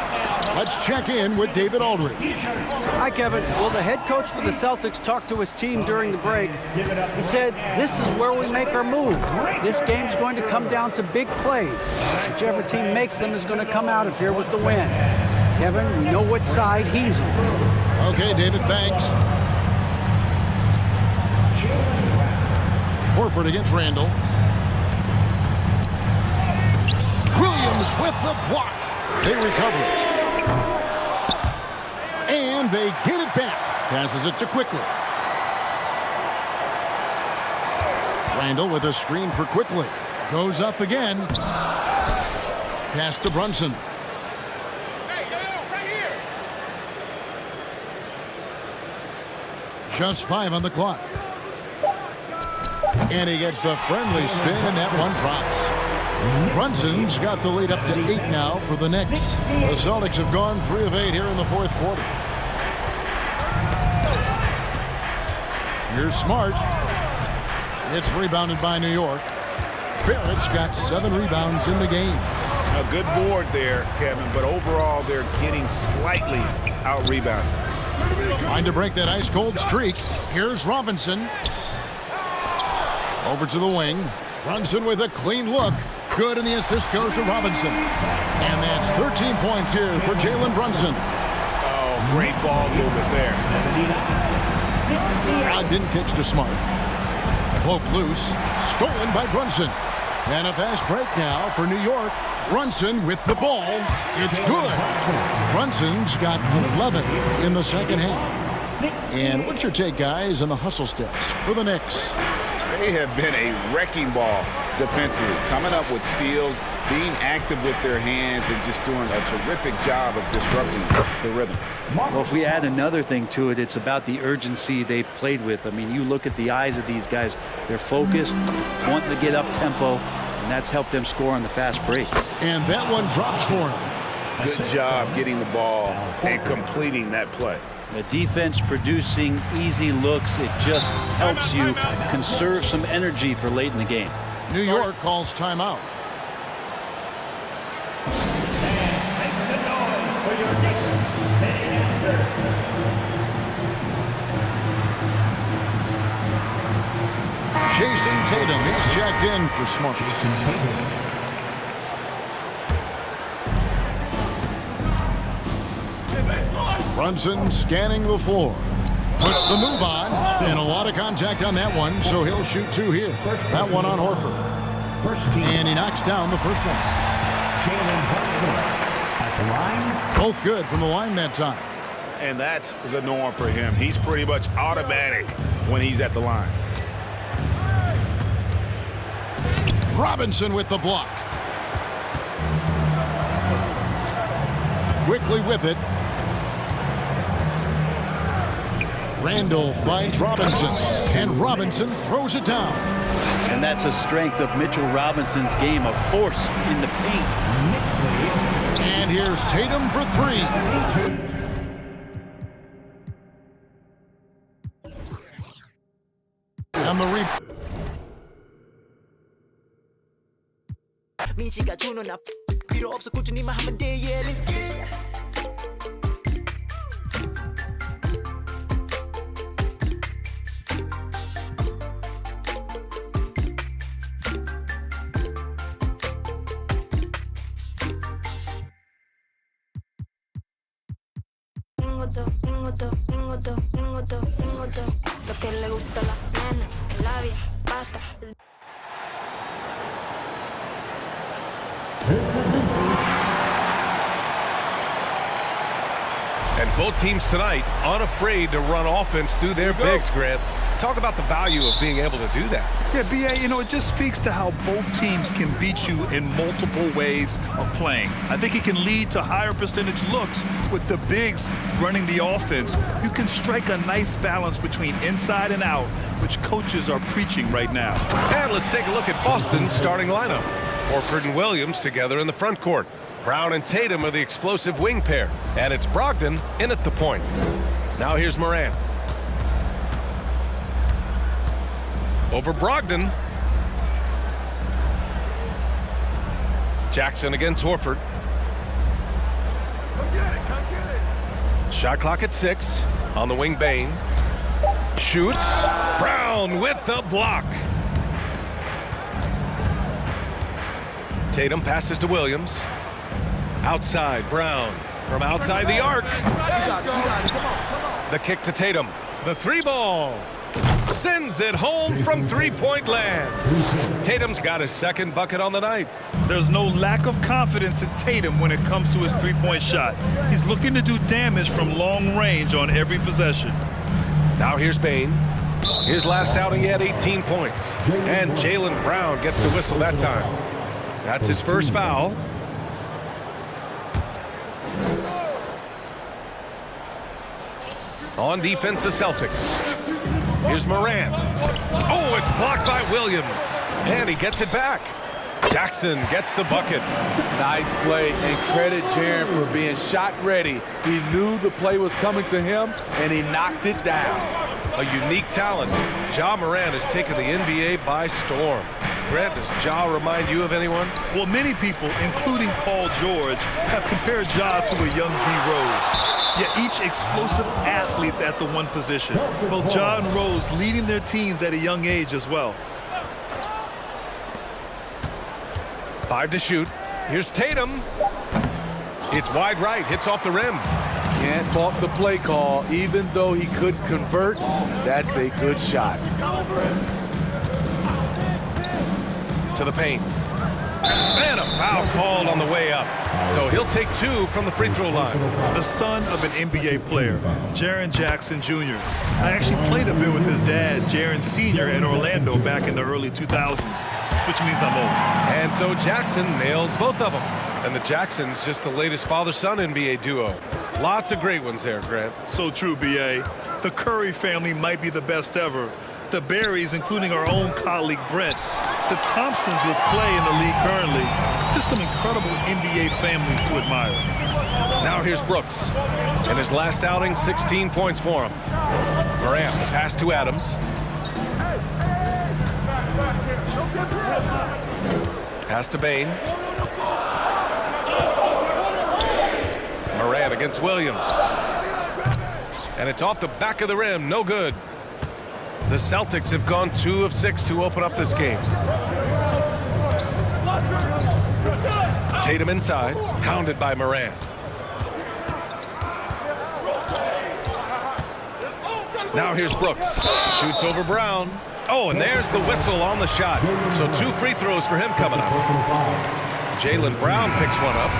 let's check in with David Aldridge. Hi, Kevin. Well, the head coach for the Celtics talked to his team during the break. He said, this is where we make our move. This game's going to come down to big plays. Whichever team makes them is going to come out of here with the win. Kevin, we know what side he's on. Okay, David, thanks. Horford against Randall. Williams with the block. They recover it. And they get it back. Passes it to Quickly. Randall with a screen for Quickly. Goes up again. Pass to Brunson. Just 5 on the clock. And he gets the friendly spin, and that one drops. Brunson's got the lead up to 8 now for the Knicks. The Celtics have gone 3 of 8 here in the fourth quarter. Here's Smart. It's rebounded by New York. Barrett's got 7 rebounds in the game. A good board there, Kevin, but overall they're getting slightly out-rebounded. Trying to break that ice-cold streak. Here's Robinson. Over to the wing. Brunson with a clean look. Good, and the assist goes to Robinson. And that's 13 points here for Jalen Brunson. Oh, great ball movement there. Brogdon kicks to Smart. Cloak loose. Stolen by Brunson. And a fast break now for New York. Brunson with the ball. It's good. Brunson's got 11 in the second half. And what's your take, guys, on the hustle steps for the Knicks? They have been a wrecking ball defensively, coming up with steals, being active with their hands, and just doing a terrific job of disrupting the rhythm. Well, if we add another thing to it, it's about the urgency they've played with. I mean, you look at the eyes of these guys. They're focused, wanting to get up tempo, and that's helped them score on the fast break. And that one drops for him. Good job getting the ball and completing that play. The defense producing easy looks. It just helps you conserve some energy for late in the game. New York calls timeout. Jason Tatum, he's checked in for Smart. Brunson scanning the floor. Puts the move on, and a lot of contact on that one, so he'll shoot 2 here. That one on Horford. And he knocks down the first one. Both good from the line that time. And that's the norm for him. He's pretty much automatic when he's at the line. Robinson with the block. Quickly with it. Randall finds Robinson, and Robinson throws it down. And that's a strength of Mitchell Robinson's game, a force in the paint. And here's Tatum for 3. And the 민씨가 주는 앞 필요 없어 꾸준히만 하면 돼 yeah let's get it lo que le gusta a la nena labia pasta. And both teams tonight unafraid to run offense through their bigs, Grant. Talk about the value of being able to do that. Yeah, B.A., you know, it just speaks to how both teams can beat you in multiple ways of playing. I think it can lead to higher percentage looks with the bigs running the offense. You can strike a nice balance between inside and out, which coaches are preaching right now. And let's take a look at Boston's starting lineup. Horford and Williams together in the front court. Brown and Tatum are the explosive wing pair, and it's Brogdon in at the point. Now here's Morant. Over Brogdon. Jackson against Horford. Shot clock at 6. On the wing, Bane. Shoots. Brown with the block. Tatum passes to Williams. Outside, Brown. From outside the arc. The kick to Tatum. The 3-ball. Sends it home from three-point land. Tatum's got his second bucket on the night. There's no lack of confidence in Tatum when it comes to his three-point shot. He's looking to do damage from long range on every possession. Now here's Bane. His last outing, he had 18 points. And Jaylen Brown gets the whistle that time. That's his first foul. On defense, the Celtics. Here's Morant. Oh, it's blocked by Williams. And he gets it back. Jackson gets the bucket. Nice play, and credit Jaren for being shot ready. He knew the play was coming to him, and he knocked it down. A unique talent. Ja Morant has taken the NBA by storm. Grant, does Ja remind you of anyone? Well, many people, including Paul George, have compared Ja to a young D. Rose. Yet each explosive athlete's at the one position. Both Ja and Rose leading their teams at a young age as well. 5 to shoot. Here's Tatum. It's wide right, hits off the rim. Can't fault the play call. Even though he could convert, that's a good shot. To the paint. And a foul called on the way up. So he'll take 2 from the free throw line. The son of an NBA player, Jaren Jackson Jr. I actually played a bit with his dad, Jaren Sr. in Orlando back in the early 2000s, which means I'm old. And so Jackson nails both of them. And the Jacksons, just the latest father-son NBA duo. Lots of great ones there, Grant. So true, B.A. The Curry family might be the best ever. The Berries, including our own colleague Brent. The Thompsons with Clay in the league currently. Just some incredible NBA families to admire. Now here's Brooks. In his last outing, 16 points for him. Morant, the pass to Adams. Pass to Bane. Morant against Williams. And it's off the back of the rim, no good. The Celtics have gone 2 of 6 to open up this game. Tatum inside, hounded by Morant. Now here's Brooks. Shoots over Brown. Oh, and there's the whistle on the shot. So 2 free throws for him coming up. Jaylen Brown picks one up.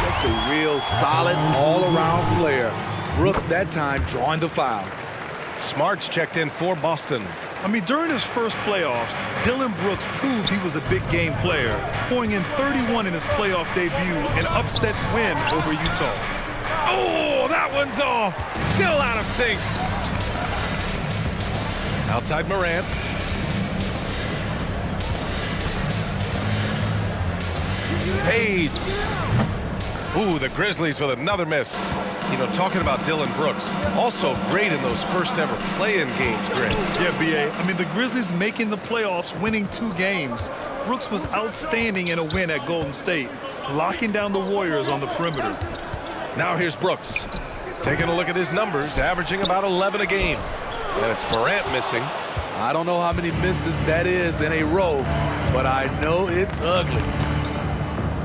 Just a real solid all-around player. Brooks that time drawing the foul. Smart's checked in for Boston. I mean, during his first playoffs, Dillon Brooks proved he was a big game player, pouring in 31 in his playoff debut, an upset win over Utah. Oh, that one's off. Still out of sync. Outside Morant. Fades. Ooh, the Grizzlies with another miss. You know, talking about Dillon Brooks, also great in those first ever play-in games, Grant. Yeah, B.A. I mean, the Grizzlies making the playoffs, winning 2 games. Brooks was outstanding in a win at Golden State, locking down the Warriors on the perimeter. Now here's Brooks. Taking a look at his numbers, averaging about 11 a game. And it's Morant missing. I don't know how many misses that is in a row, but I know it's ugly.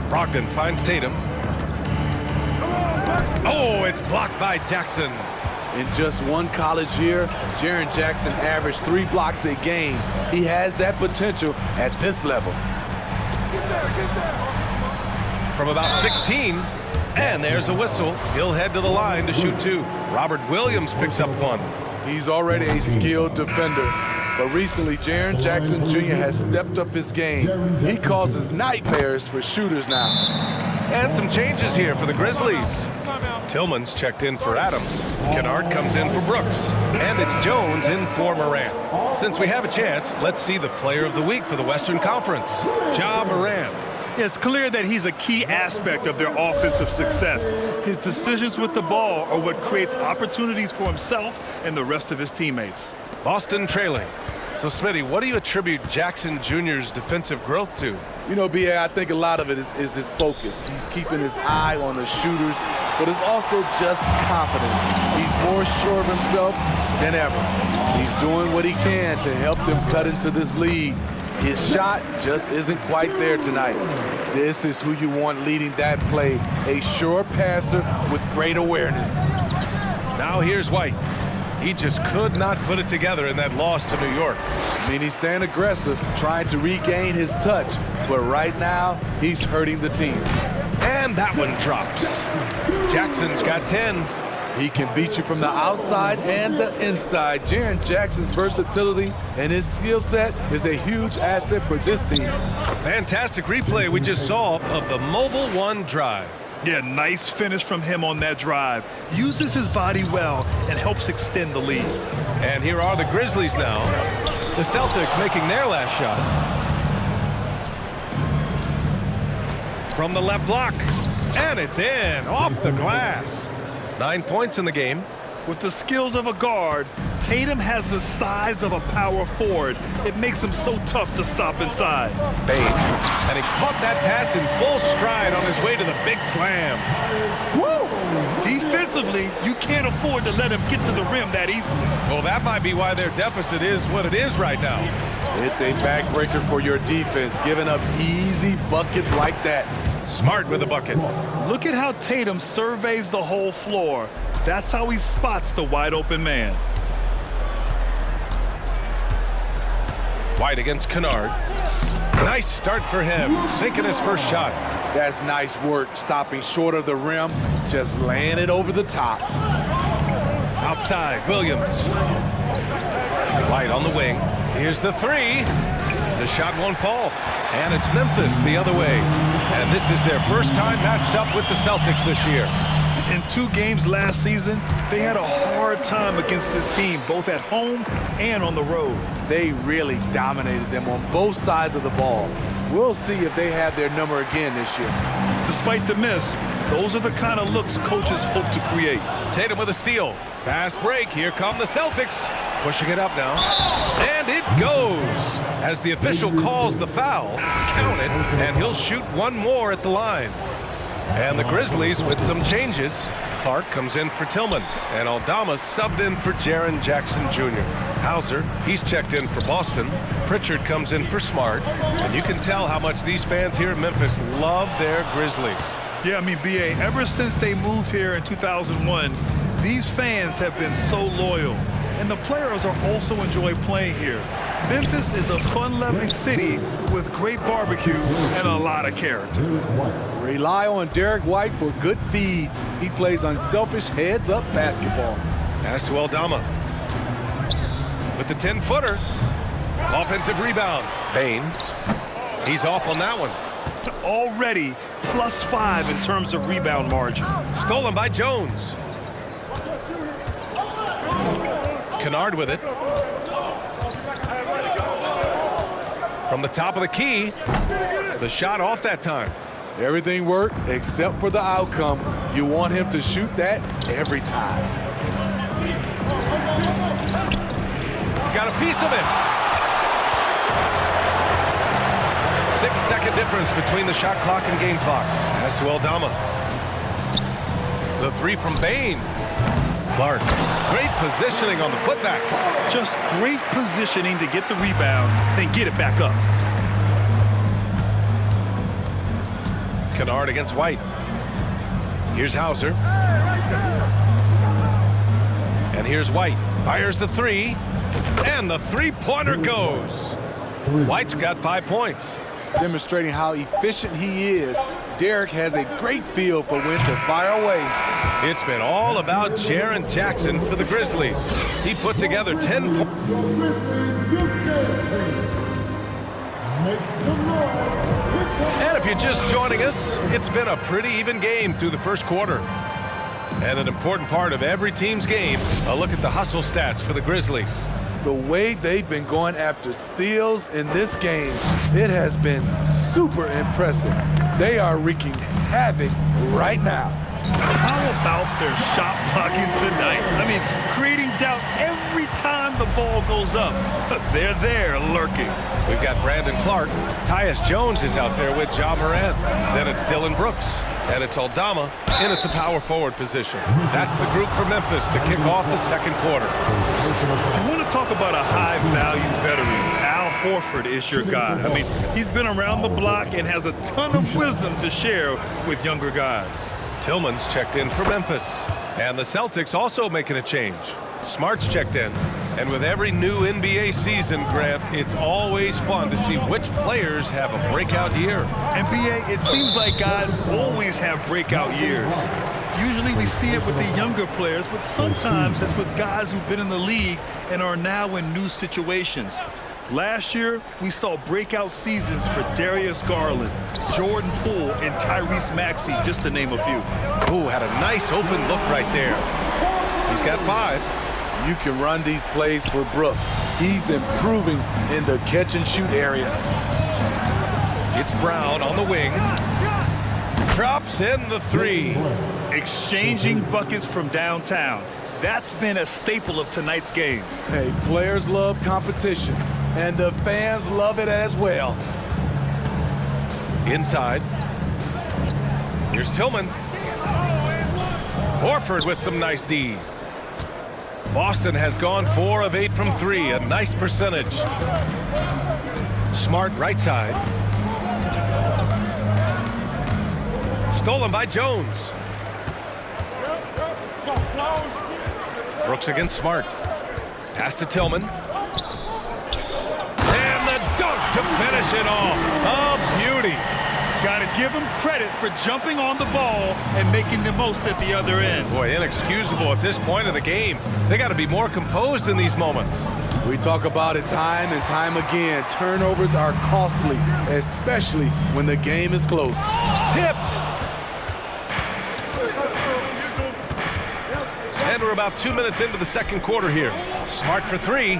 Brogdon finds Tatum. Oh, it's blocked by Jackson. In just one college year, Jaren Jackson averaged 3 blocks a game. He has that potential at this level. From about 16, and there's a whistle. He'll head to the line to shoot 2. Robert Williams picks up 1. He's already a skilled defender, but recently Jaren Jackson Jr. has stepped up his game. He causes nightmares for shooters now. And some changes here for the Grizzlies. Tillman's checked in for Adams. Kennard comes in for Brooks. And it's Jones in for Morant. Since we have a chance, let's see the player of the week for the Western Conference. Ja Morant. It's clear that he's a key aspect of their offensive success. His decisions with the ball are what creates opportunities for himself and the rest of his teammates. Boston trailing. So, Smitty, what do you attribute Jackson Jr.'s defensive growth to? You know, B.A., I think a lot of it is his focus. He's keeping his eye on the shooters, but it's also just confidence. He's more sure of himself than ever. He's doing what he can to help them cut into this lead. His shot just isn't quite there tonight. This is who you want leading that play, a sure passer with great awareness. Now here's White. He just could not put it together in that loss to New York. I mean, he's staying aggressive, trying to regain his touch, but right now, he's hurting the team. And that one drops. Jackson's got 10. He can beat you from the outside and the inside. Jaren Jackson's versatility and his skill set is a huge asset for this team. Fantastic replay we just saw of the Mobile One drive. Yeah, nice finish from him on that drive. Uses his body well and helps extend the lead. And here are the Grizzlies now. The Celtics making their last shot. From the left block. And it's in, off the glass. 9 points in the game. With the skills of a guard, Tatum has the size of a power forward. It makes him so tough to stop inside. Bane. And he caught that pass in full stride on his way to the big slam. Woo! Defensively, you can't afford to let him get to the rim that easily. Well, that might be why their deficit is what it is right now. It's a backbreaker for your defense, giving up easy buckets like that. Smart with the bucket. Look at how Tatum surveys the whole floor. That's how he spots the wide open man. White against Kennard. Nice start for him, sinking his first shot. That's nice work, stopping short of the rim, just laying it over the top. Outside, Williams. White on the wing. Here's the three. The shot won't fall. And it's Memphis the other way. And this is their first time matched up with the Celtics this year. In 2 games last season, they had a hard time against this team, both at home and on the road. They really dominated them on both sides of the ball. We'll see if they have their number again this year. Despite the miss, those are the kind of looks coaches hope to create. Tatum with a steal. Fast break. Here come the Celtics. Pushing it up now. And it goes. As the official calls the foul, count it, and he'll shoot one more at the line. And the Grizzlies with some changes. Clark comes in for Tillman, and Aldama subbed in for Jaren Jackson Jr. Hauser, he's checked in for Boston. Pritchard comes in for Smart, and you can tell how much these fans here in Memphis love their Grizzlies. Yeah, I mean, B.A., ever since they moved here in 2001, these fans have been so loyal, and the players are also enjoy playing here. Memphis is a fun-loving city with great barbecue and a lot of character. Rely on Derek White for good feeds. He plays unselfish heads-up basketball. Pass to Aldama. With the 10-footer. Offensive rebound. Bane. He's off on that one. Already +5 in terms of rebound margin. Stolen by Jones. Kennard with it. From the top of the key, the shot off that time. Everything worked except for the outcome. You want him to shoot that every time. Got a piece of it. 6-second difference between the shot clock and game clock. Pass to Aldama. The three from Bane. Clark. Great positioning on the putback. Just great positioning to get the rebound, then get it back up. Kennard against White. Here's Hauser. And here's White. Fires the three. And the three-pointer goes. White's got 5 points. Demonstrating how efficient he is, Derek has a great feel for when to fire away. It's been all about Jaren Jackson for the Grizzlies. He put together 10 points. And if you're just joining us, it's been a pretty even game through the first quarter. And an important part of every team's game, a look at the hustle stats for the Grizzlies. The way they've been going after steals in this game, it has been super impressive. They are wreaking havoc right now. How about their shot blocking tonight? I mean, creating doubt every time the ball goes up. They're there lurking. We've got Brandon Clark. Tyus Jones is out there with Ja Morant. Then it's Dylan Brooks. And it's Aldama in at the power forward position. That's the group for Memphis to kick off the second quarter. If you want to talk about a high-value veteran, Al Horford is your guy. I mean, he's been around the block and has a ton of wisdom to share with younger guys. Tillman's checked in for Memphis. And the Celtics also making a change. Smart's checked in. And with every new NBA season, Grant, it's always fun to see which players have a breakout year. NBA, it seems like guys always have breakout years. Usually we see it with the younger players, but sometimes it's with guys who've been in the league and are now in new situations. Last year, we saw breakout seasons for Darius Garland, Jordan Poole, and Tyrese Maxey, just to name a few. Ooh, had a nice open look right there. He's got 5. You can run these plays for Brooks. He's improving in the catch-and-shoot area. It's Brown on the wing. Drops in the 3. Exchanging buckets from downtown. That's been a staple of tonight's game. Hey, players love competition, and the fans love it as well. Inside. Here's Tillman. Horford with some nice D. Boston has gone 4 of 8 from 3, a nice percentage. Smart right side. Stolen by Jones. Brooks against Smart. Pass to Tillman. And the dunk to finish it off. A beauty. Got to give him credit for jumping on the ball and making the most at the other end. Boy, inexcusable at this point of the game. They got to be more composed in these moments. We talk about it time and time again. Turnovers are costly, especially when the game is close. Tipped. And we're about 2 minutes into the second quarter here. Smart for 3.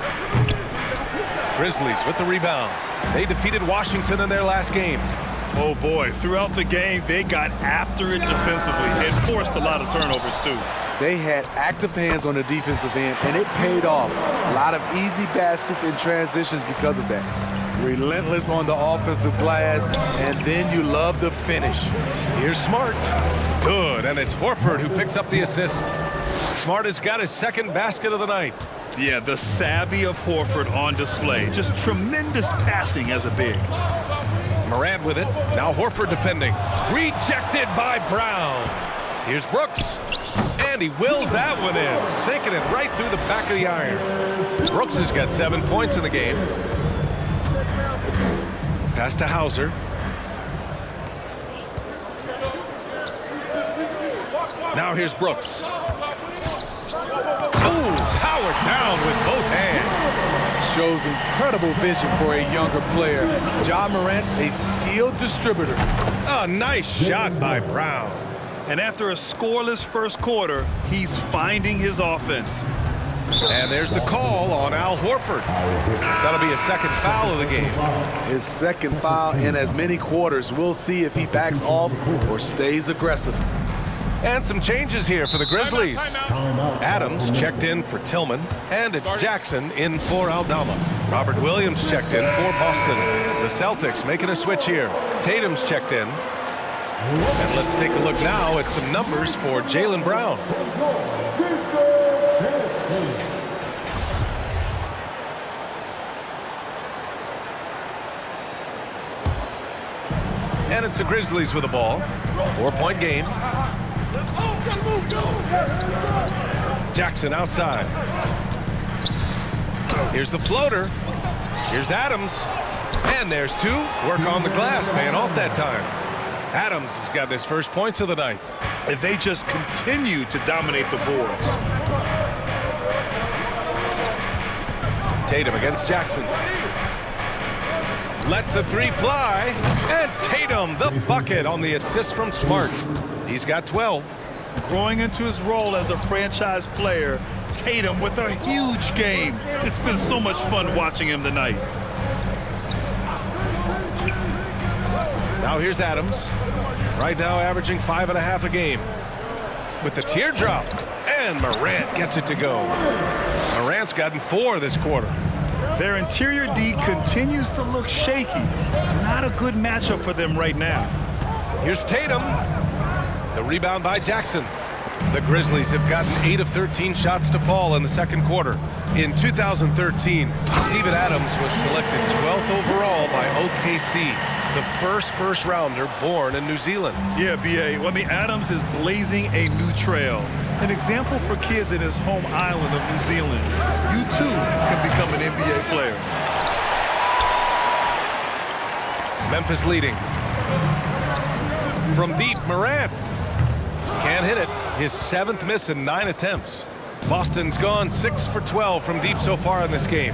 Grizzlies with the rebound. They defeated Washington in their last game. Oh boy, throughout the game, they got after it defensively and forced a lot of turnovers too. They had active hands on the defensive end, and it paid off. A lot of easy baskets and transitions because of that. Relentless on the offensive glass, and then you love the finish. Here's Smart. Good, and it's Horford who picks up the assist. Smart has got his second basket of the night. Yeah, the savvy of Horford on display. Just tremendous passing as a big. Morant with it. Now Horford defending. Rejected by Brown. Here's Brooks. And he wills that one in, sinking it right through the back of the iron. Brooks has got 7 points in the game. Pass to Hauser. Now here's Brooks. Ooh, powered down with both hands. Shows incredible vision for a younger player. Ja Morant's a skilled distributor. A nice shot by Brown. And after a scoreless first quarter, he's finding his offense. And there's the call on Al Horford. That'll be a second foul of the game. His second foul in as many quarters. We'll see if he backs off or stays aggressive. And some changes here for the Grizzlies. Adams checked in for Tillman, and it's Jackson in for Aldama. Robert Williams checked in for Boston. The Celtics making a switch here. Tatum's checked in. And let's take a look now at some numbers for Jaylen Brown. And it's the Grizzlies with the ball. 4-point game. Jackson outside. Here's the floater. Here's Adams. And there's 2. Work on the glass, paying off that time. Adams has got his first points of the night. If they just continue to dominate the boards. Tatum against Jackson. Lets the 3 fly. And Tatum, the bucket on the assist from Smart. He's got 12. Growing into his role as a franchise player, Tatum with a huge game. It's been so much fun watching him tonight. Now here's Adams. Right now averaging 5.5 a game. With the teardrop. And Morant gets it to go. Morant's gotten 4 this quarter. Their interior D continues to look shaky. Not a good matchup for them right now. Here's Tatum. The rebound by Jackson. The Grizzlies have gotten 8 of 13 shots to fall in the second quarter. In 2013, Steven Adams was selected 12th overall by OKC, the first rounder born in New Zealand. Yeah, B.A. Well, I mean, Adams is blazing a new trail. An example for kids in his home island of New Zealand. You, too, can become an NBA player. Memphis leading. From deep, Morant. Can't hit it. His 7th miss in 9 attempts. Boston's gone 6 for 12 from deep so far in this game.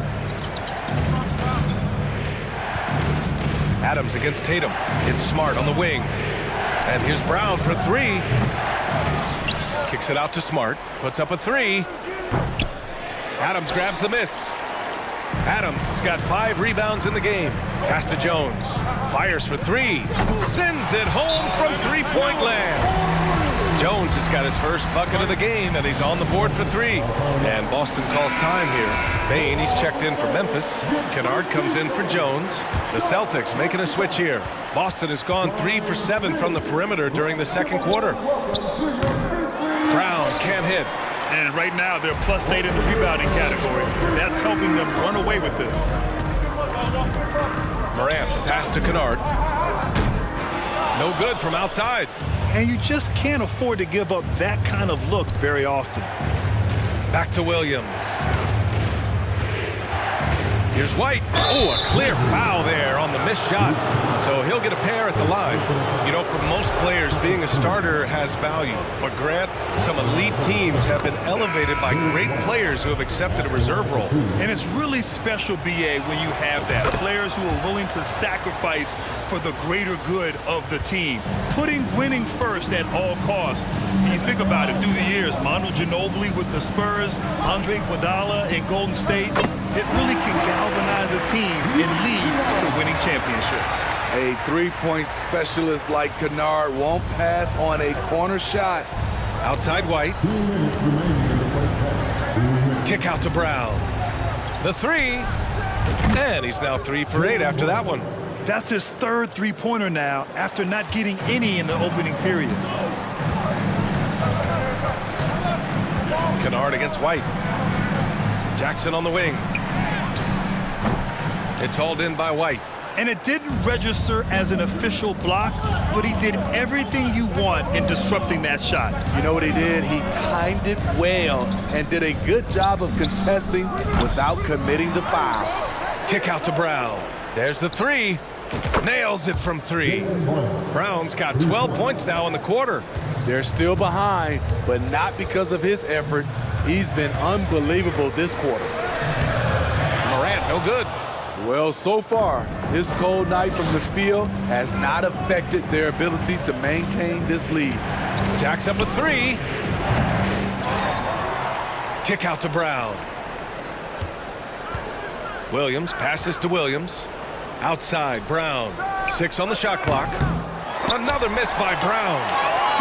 Adams against Tatum. It's Smart on the wing. And here's Brown for 3. Kicks it out to Smart. Puts up a 3. Adams grabs the miss. Adams has got 5 rebounds in the game. Pass to Jones. Fires for 3. Sends it home from three-point land. Jones has got his first bucket of the game, and he's on the board for 3. And Boston calls time here. Bain, he's checked in for Memphis. Kennard comes in for Jones. The Celtics making a switch here. Boston has gone 3 for 7 from the perimeter during the second quarter. Brown can't hit. And right now, they're +8 in the rebounding category. That's helping them run away with this. Morant, the pass to Kennard. No good from outside. And you just can't afford to give up that kind of look very often. Back to Williams. Here's White. Oh, a clear foul there on the missed shot. So he'll get a pair at the line. You know, for most players, being a starter has value. But Grant, some elite teams have been elevated by great players who have accepted a reserve role. And it's really special, B.A., when you have that. Players who are willing to sacrifice for the greater good of the team. Putting winning first at all costs. When you think about it, through the years, Manu Ginobili with the Spurs, Andre Iguodala in Golden State, it really can galvanize a team and lead to winning championships. A three-point specialist like Kennard won't pass on a corner shot. Outside White. Kick out to Brown. The 3. And he's now 3 for 8 after that one. That's his 3rd three-pointer now after not getting any in the opening period. Kennard against White. Jackson on the wing. It's hauled in by White. And it didn't register as an official block, but he did everything you want in disrupting that shot. You know what he did? He timed it well and did a good job of contesting without committing the foul. Kick out to Brown. There's the 3. Nails it from 3. Brown's got 12 points now in the quarter. They're still behind, but not because of his efforts. He's been unbelievable this quarter. Morant, no good. Well, so far, his cold night from the field has not affected their ability to maintain this lead. Jack's up with 3. Kick out to Brown. Williams passes to Williams. Outside, Brown. 6 on the shot clock. Another miss by Brown.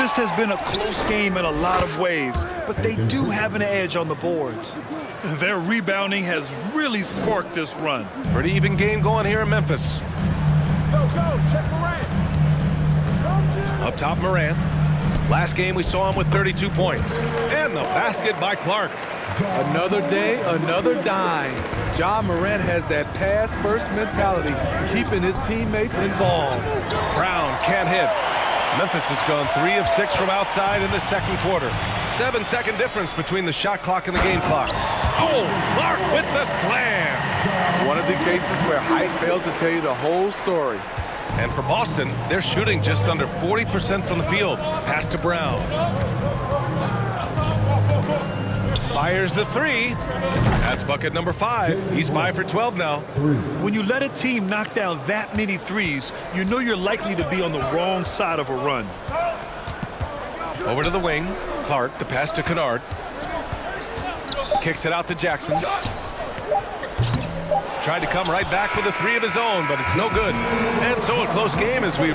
This has been a close game in a lot of ways, but they do have an edge on the boards. Their rebounding has really sparked this run. Pretty even game going here in Memphis. Check Morant. Up top, Morant. Last game we saw him with 32 points. And the basket by Clark. Another day, another dime. Ja Morant has that pass-first mentality, keeping his teammates involved. Brown can't hit. Memphis has gone 3 of 6 from outside in the second quarter. 7-second difference between the shot clock and the game clock. Oh, Clark with the slam. One of the cases where height fails to tell you the whole story. And for Boston, they're shooting just under 40% from the field. Pass to Brown. Fires the 3. That's bucket number 5. He's 5 for 12 now. When you let a team knock down that many threes, you know you're likely to be on the wrong side of a run. Over to the wing. Clark, the pass to Kennard. Kicks it out to Jackson. Tried to come right back with a three of his own, but it's no good. And so a close game as we...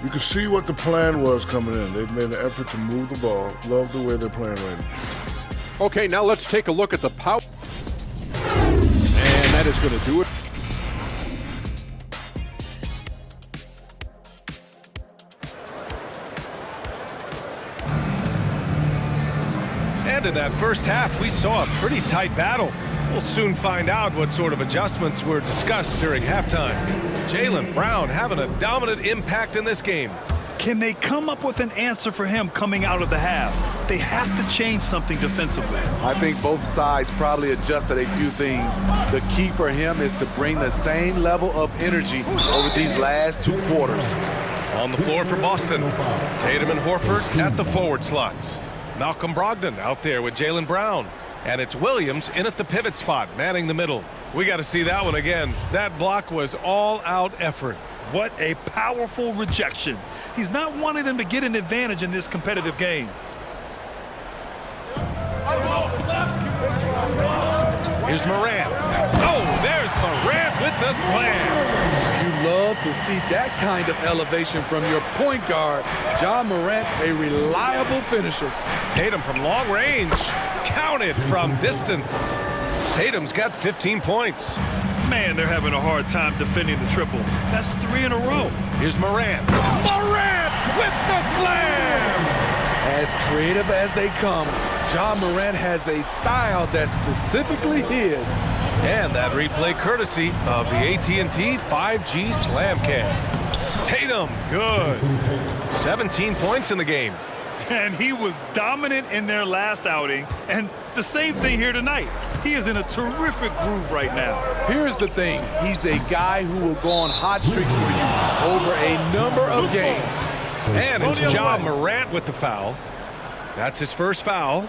You can see what the plan was coming in. They've made an effort to move the ball. Love the way they're playing right now. Okay, now let's take a look at the power. And that is going to do it. And in that first half, we saw a pretty tight battle. We'll soon find out what sort of adjustments were discussed during halftime. Jaylen Brown having a dominant impact in this game. Can they come up with an answer for him coming out of the half? They have to change something defensively. I think both sides probably adjusted a few things. The key for him is to bring the same level of energy over these last 2 quarters. On the floor for Boston, Tatum and Horford at the forward slots. Malcolm Brogdon out there with Jaylen Brown. And it's Williams in at the pivot spot, manning the middle. We got to see that one again. That block was all-out effort. What a powerful rejection. He's not wanting them to get an advantage in this competitive game. Here's Morant. Oh, there's Morant with the slam. You love to see that kind of elevation from your point guard. Ja Morant's a reliable finisher. Tatum from long range. Counted from distance. Tatum's got 15 points. Man, they're having a hard time defending the triple. That's 3 in a row. Here's Morant. Morant with the slam! As creative as they come, Ja Morant has a style that's specifically his. And that replay courtesy of the AT&T 5G Slam Cam. Tatum, good. 17 points in the game. And he was dominant in their last outing, and the same thing here tonight. He is in a terrific groove right now. Here's the thing. He's a guy who will go on hot streaks for you over a number of games. And it's Ja Morant with the foul. That's his first foul.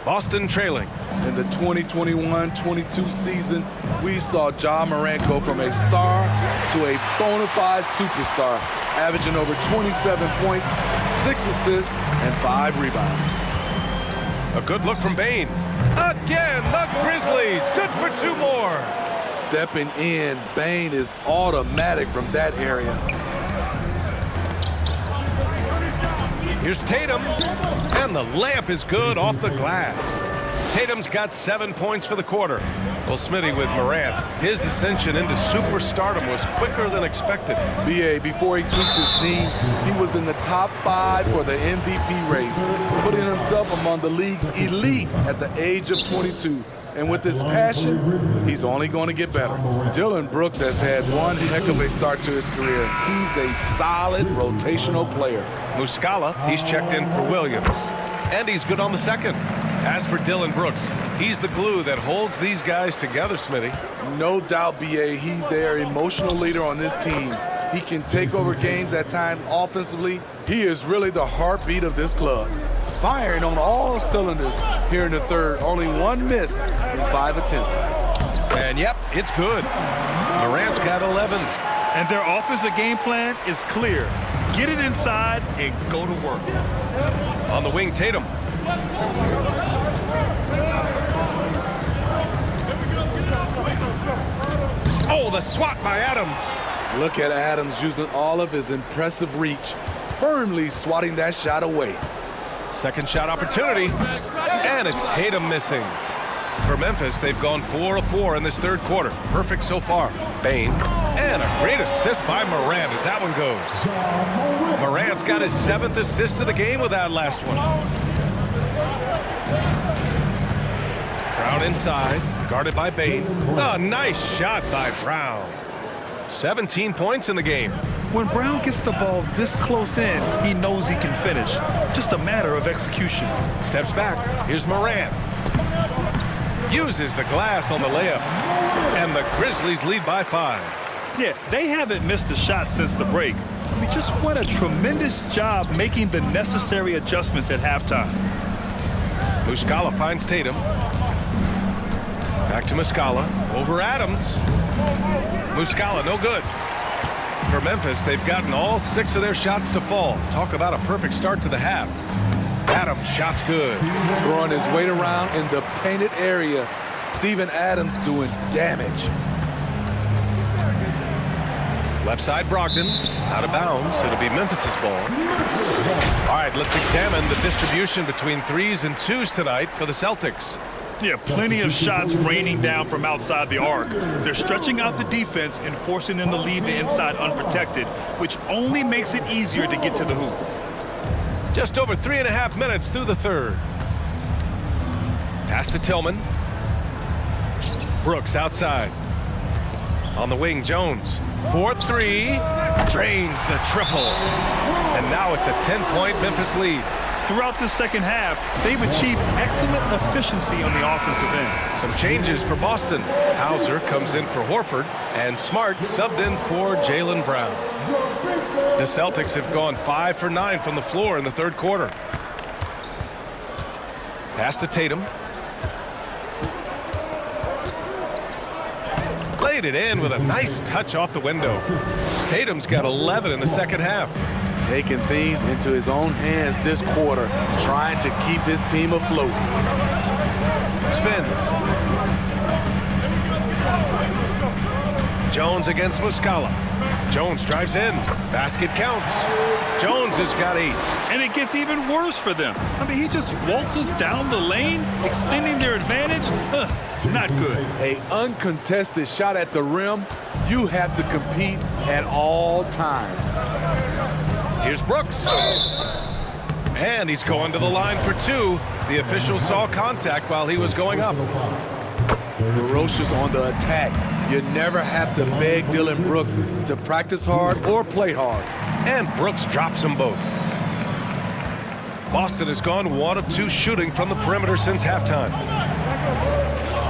Boston trailing. In the 2021-22 season, we saw Ja Morant go from a star to a bona fide superstar, averaging over 27 points, 6 assists, and 5 rebounds. A good look from Bane. Again, the Grizzlies, good for 2 more. Stepping in, Bane is automatic from that area. Here's Tatum, and the layup is good off the glass. Tatum's got 7 points for the quarter. Well, Smitty with Morant, his ascension into superstardom was quicker than expected. B.A., before he tweaked his knee, he was in the top 5 for the MVP race, putting himself among the league's elite at the age of 22. And with his passion, he's only going to get better. Dillon Brooks has had one heck of a start to his career. He's a solid rotational player. Muscala, he's checked in for Williams. And he's good on the second. As for Dillon Brooks, he's the glue that holds these guys together, Smitty. No doubt, B.A., he's their emotional leader on this team. He can take over games at times offensively. He is really the heartbeat of this club. Firing on all cylinders here in the third. Only 1 miss in 5 attempts. And yep, it's good. Morant's got 11. And their offensive game plan is clear. Get it inside and go to work. On the wing, Tatum. Oh, the swat by Adams. Look at Adams using all of his impressive reach, firmly swatting that shot away. Second shot opportunity, and it's Tatum missing. For Memphis, they've gone 4 of 4 in this third quarter. Perfect so far. Bane, and a great assist by Morant as that one goes. Morant's got his 7th assist of the game with that last one. Brown inside, guarded by Bane. A nice shot by Brown. 17 points in the game. When Brown gets the ball this close in, he knows he can finish. Just a matter of execution. Steps back. Here's Morant. Uses the glass on the layup. And the Grizzlies lead by 5. Yeah, they haven't missed a shot since the break. I mean, just what a tremendous job making the necessary adjustments at halftime. Muscala finds Tatum. Back to Muscala. Over Adams. Muscala, no good. For Memphis, they've gotten all 6 of their shots to fall. Talk about a perfect start to the half. Adams, shot's good. Throwing his weight around in the painted area. Steven Adams doing damage. Left side, Brogdon. Out of bounds. It'll be Memphis's ball. All right, let's examine the distribution between 3s and 2s tonight for the Celtics. Yeah, plenty of shots raining down from outside the arc. They're stretching out the defense and forcing them to leave the inside unprotected, which only makes it easier to get to the hoop. Just over 3.5 minutes through the third. Pass to Tillman. Brooks outside. On the wing, Jones. 4-3. Drains the triple. And now it's a 10-point Memphis lead. Throughout the second half, they've achieved excellent efficiency on the offensive end. Some changes for Boston. Hauser comes in for Horford, and Smart subbed in for Jaylen Brown. The Celtics have gone 5 for 9 from the floor in the third quarter. Pass to Tatum. Played it in with a nice touch off the window. Tatum's got 11 in the second half. Taking things into his own hands this quarter, trying to keep his team afloat. Spins. Jones against Muscala. Jones drives in. Basket counts. Jones has got 8. And it gets even worse for them. I mean, he just waltzes down the lane, extending their advantage. Not good. An uncontested shot at the rim, you have to compete at all times. Here's Brooks. And he's going to the line for 2. The official saw contact while he was going up. Ferocious on the attack. You never have to beg Dillon Brooks to practice hard or play hard. And Brooks drops them both. Boston has gone 1 of 2 shooting from the perimeter since halftime.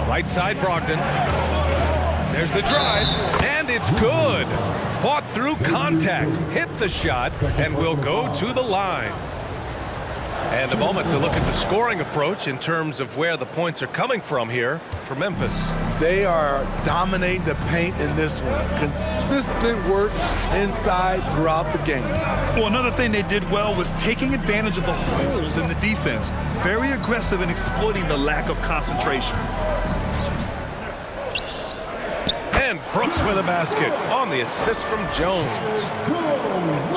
Right side, Brogdon. There's the drive, and it's good. Fought through contact, hit the shot, and will go to the line. And a moment to look at the scoring approach in terms of where the points are coming from here for Memphis. They are dominating the paint in this one. Consistent work inside throughout the game. Well, another thing they did well was taking advantage of the holes in the defense. Very aggressive in exploiting the lack of concentration. And Brooks with a basket on the assist from Jones.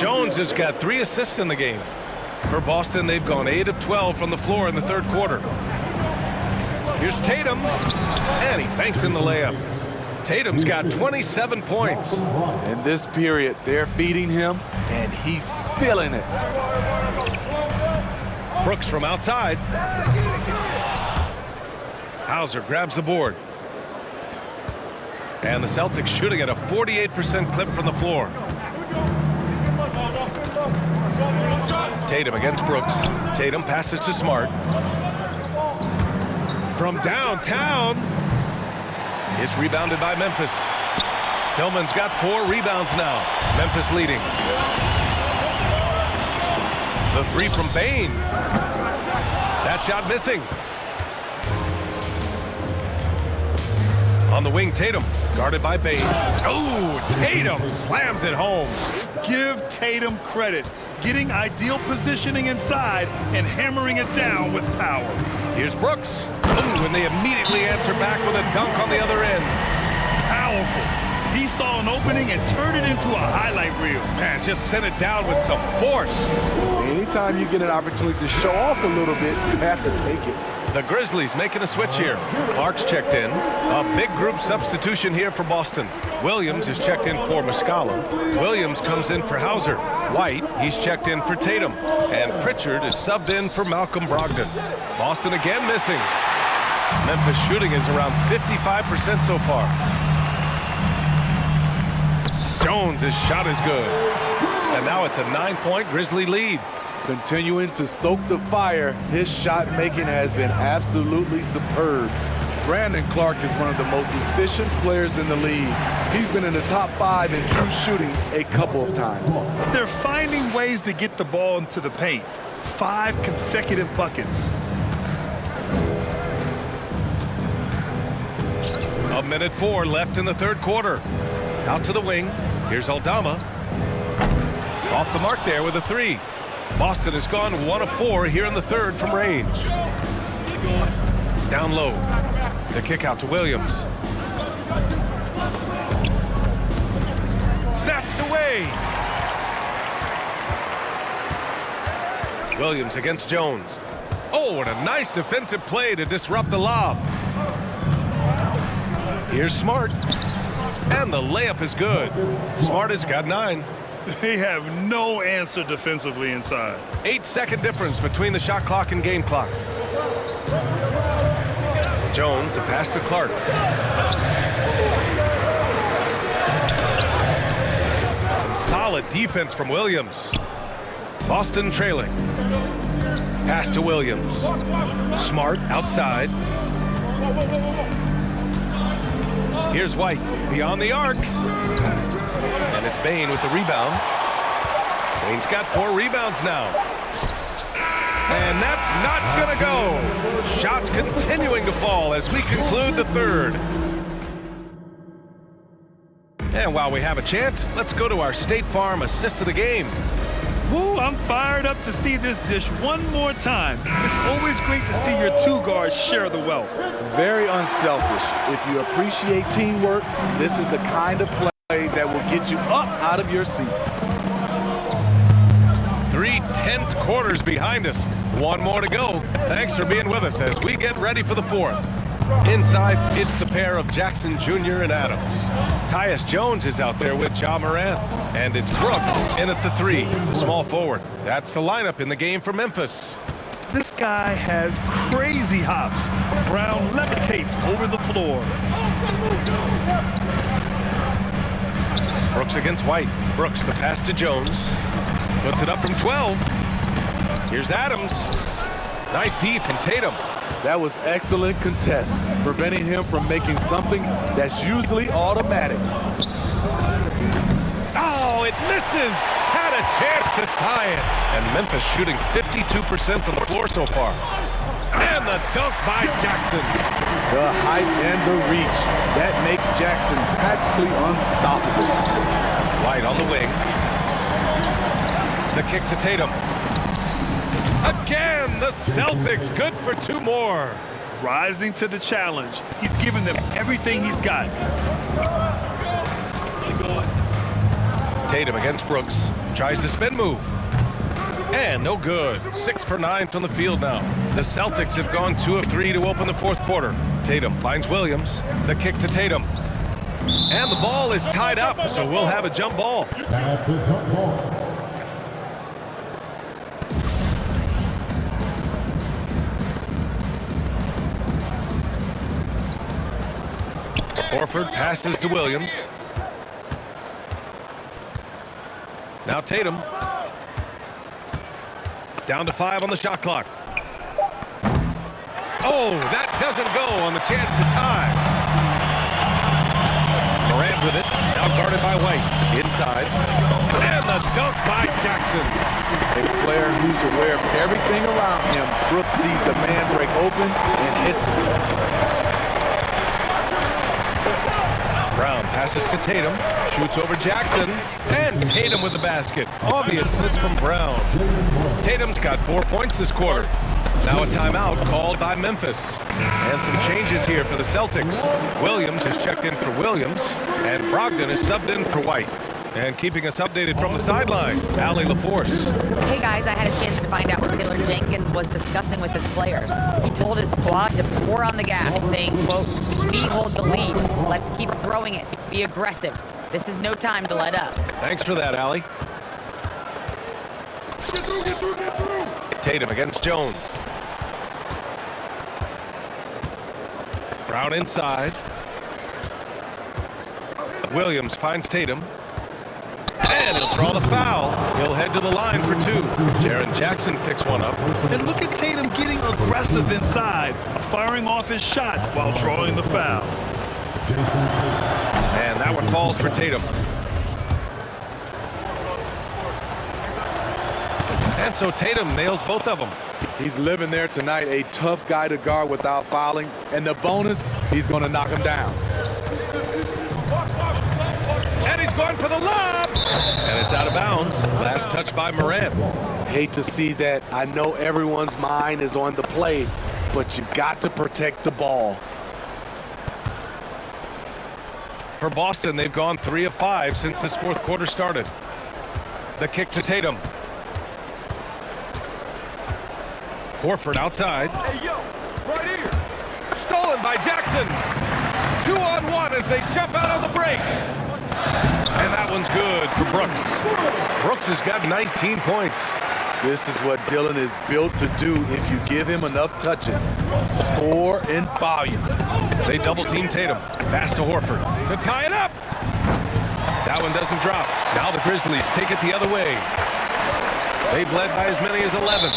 Jones has got 3 assists in the game. For Boston, they've gone 8 of 12 from the floor in the third quarter. Here's Tatum, and he banks in the layup. Tatum's got 27 points. In this period, they're feeding him, and he's feeling it. Brooks from outside. Hauser grabs the board. And the Celtics shooting at a 48% clip from the floor. Tatum against Brooks. Tatum passes to Smart. From downtown. It's rebounded by Memphis. Tillman's got 4 rebounds now. Memphis leading. The 3 from Bane. That shot missing. On the wing, Tatum, guarded by Bane. Oh, Tatum slams it home. Give Tatum credit. Getting ideal positioning inside and hammering it down with power. Here's Brooks. Ooh, and they immediately answer back with a dunk on the other end. Powerful. He saw an opening and turned it into a highlight reel. Man, just sent it down with some force. Anytime you get an opportunity to show off a little bit, you have to take it. The Grizzlies making a switch here. Clark's checked in. A big group substitution here for Boston. Williams is checked in for Muscala. Williams comes in for Hauser. White, he's checked in for Tatum. And Pritchard is subbed in for Malcolm Brogdon. Boston again missing. Memphis shooting is around 55% so far. Jones' shot is good. And now it's a 9-point Grizzly lead. Continuing to stoke the fire, his shot making has been absolutely superb. Brandon Clark is one of the most efficient players in the league. He's been in the top 5 in true shooting a couple of times. They're finding ways to get the ball into the paint. 5 consecutive buckets. 1:04 left in the third quarter. Out to the wing. Here's Aldama. Off the mark there with a three. Boston has gone 1 of 4 here in the third from range. Down low. The kick out to Williams. Snatched away. Williams against Jones. Oh, and a nice defensive play to disrupt the lob. Here's Smart. And the layup is good. Smart has got 9. They have no answer defensively inside. 8-second difference between the shot clock and game clock. Jones, the pass to Clark. Solid defense from Williams. Boston trailing. Pass to Williams. Smart outside. Here's White beyond the arc. And it's Bane with the rebound. Bane's got 4 rebounds now. And that's not gonna go. Shots continuing to fall as we conclude the third. And while we have a chance, let's go to our State Farm assist of the game. Woo, I'm fired up to see this dish one more time. It's always great to see your 2 guards share the wealth. Very unselfish. If you appreciate teamwork, this is the kind of play that will get you up out of your seat. 3 tense quarters behind us. 1 more to go. Thanks for being with us as we get ready for the 4th. Inside, it's the pair of Jackson Jr. and Adams. Tyus Jones is out there with Ja Morant. And it's Brooks in at the 3, the small forward. That's the lineup in the game for Memphis. This guy has crazy hops. Brown levitates over the floor. Brooks against White. Brooks, the pass to Jones. Puts it up from 12. Here's Adams. Nice D from Tatum. That was excellent contest, preventing him from making something that's usually automatic. Oh, it misses. Had a chance to tie it. And Memphis shooting 52% from the floor so far. And the dunk by Jackson. The height and the reach. That makes Jackson practically unstoppable. White on the wing. The kick to Tatum. Again, the Celtics good for 2 more. Rising to the challenge. He's given them everything he's got. Tatum against Brooks. Tries the spin move. And no good. 6 for 9 from the field now. The Celtics have gone 2 of 3 to open the 4th quarter. Tatum finds Williams. The kick to Tatum. And the ball is tied up, so we'll have a jump ball. That's a jump ball. Horford passes to Williams. Now Tatum. Down to 5 on the shot clock. Oh, that doesn't go on the chance to tie. Morant with it. Now guarded by White. Inside. And the dunk by Jackson. A player who's aware of everything around him. Brooks sees the man break open and hits him. Brown passes to Tatum, shoots over Jackson, and Tatum with the basket. On the assist from Brown. Tatum's got 4 points this quarter. Now a timeout called by Memphis. And some changes here for the Celtics. Williams has checked in for Williams, and Brogdon is subbed in for White. And keeping us updated from the sideline, Allie LaForce. Hey guys, I had a chance to find out what Taylor Jenkins was discussing with his players. He told his squad to pour on the gas, saying, quote, "We hold the lead. Let's keep throwing it. Be aggressive. This is no time to let up." Thanks for that, Allie. Get through. Tatum against Jones. Brown inside. Williams finds Tatum. And he'll draw the foul. He'll head to the line for 2. Jaren Jackson picks one up. And look at Tatum getting aggressive inside, firing off his shot while drawing the foul. And that one falls for Tatum. And so Tatum nails both of them. He's living there tonight, a tough guy to guard without fouling. And the bonus, he's going to knock him down. And he's going for the lob. And it's out of bounds. Last touch by Morant. Hate to see that. I know everyone's mind is on the play, but you got to protect the ball. For Boston, they've gone 3 of 5 since this fourth quarter started. The kick to Tatum. Horford outside. Hey, yo, right here. Stolen by Jackson. 2-on-1 as they jump out on the break. And that one's good for Brooks. Brooks has got 19 points. This is what Dillon is built to do if you give him enough touches. Score in volume. They double-team Tatum. Pass to Horford to tie it up. That one doesn't drop. Now the Grizzlies take it the other way. They've led by as many as 11.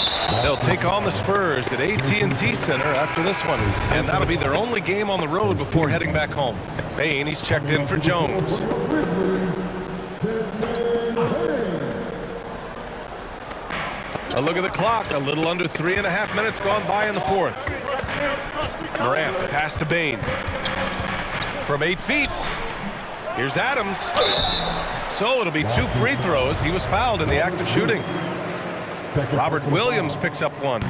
They'll take on the Spurs at AT&T Center after this one. And that'll be their only game on the road before heading back home. Bane, he's checked in for Jones. A look at the clock. A little under 3.5 minutes gone by in the fourth. Morant, the pass to Bane. From 8 feet. Here's Adams. So it'll be 2 free throws. He was fouled in the act of shooting. Robert Williams picks up one.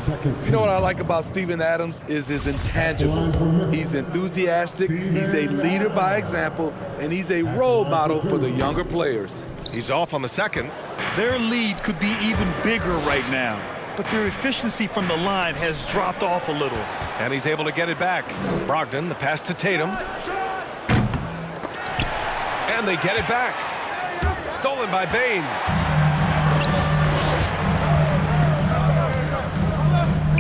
You know what I like about Steven Adams is his intangibles. He's enthusiastic, he's a leader by example, and he's a role model for the younger players. He's off on the second. Their lead could be even bigger right now, but their efficiency from the line has dropped off a little. And he's able to get it back. Brogdon, the pass to Tatum. And they get it back. Stolen by Bane.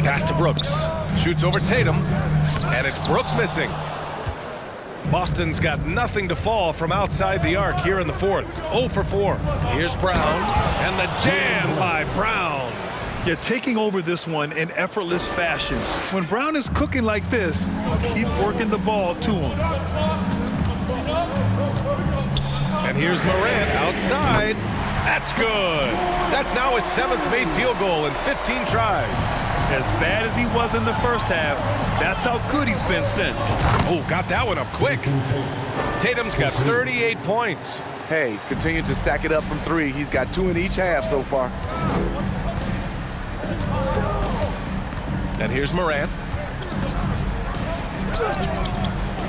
Pass to Brooks. Shoots over Tatum. And it's Brooks missing. Boston's got nothing to fall from outside the arc here in the fourth. 0 for 4. Here's Brown. And the jam by Brown. Yeah, taking over this one in effortless fashion. When Brown is cooking like this, keep working the ball to him. And here's Morant outside. That's good. That's now his 7th made field goal in 15 tries. As bad as he was in the first half, that's how good he's been since. Oh, got that one up quick. Tatum's got 38 points. Hey, continue to stack it up from 3. He's got 2 in each half so far. And here's Morant.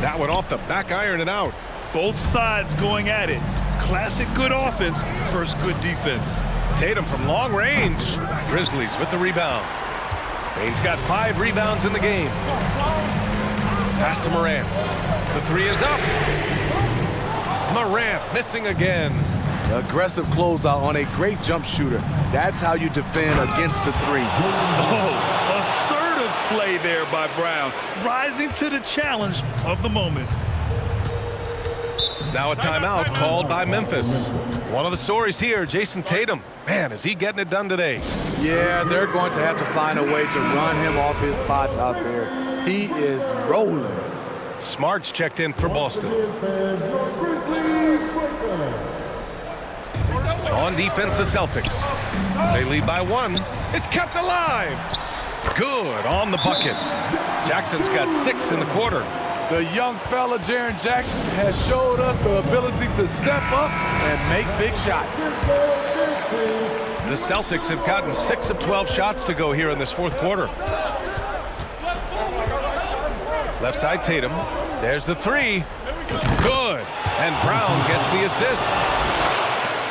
That one off the back iron and out. Both sides going at it. Classic good offense versus good defense. Tatum from long range. Grizzlies with the rebound. Bane's got 5 rebounds in the game. Pass to Morant. The 3 is up. Morant missing again. Aggressive closeout on a great jump shooter. That's how you defend against the 3. Oh, assertive play there by Brown, rising to the challenge of the moment. Now a timeout called by Memphis. One of the stories here, Jason Tatum. Man, is he getting it done today? Yeah, they're going to have to find a way to run him off his spots out there. He is rolling. Smart's checked in for Boston. On defense, the Celtics. They lead by 1. It's kept alive. Good on the bucket. Jackson's got 6 in the quarter. The young fella, Jaren Jackson, has showed us the ability to step up and make big shots. The Celtics have gotten 6 of 12 shots to go here in this fourth quarter. Left side Tatum. There's the 3. Good. And Brown gets the assist.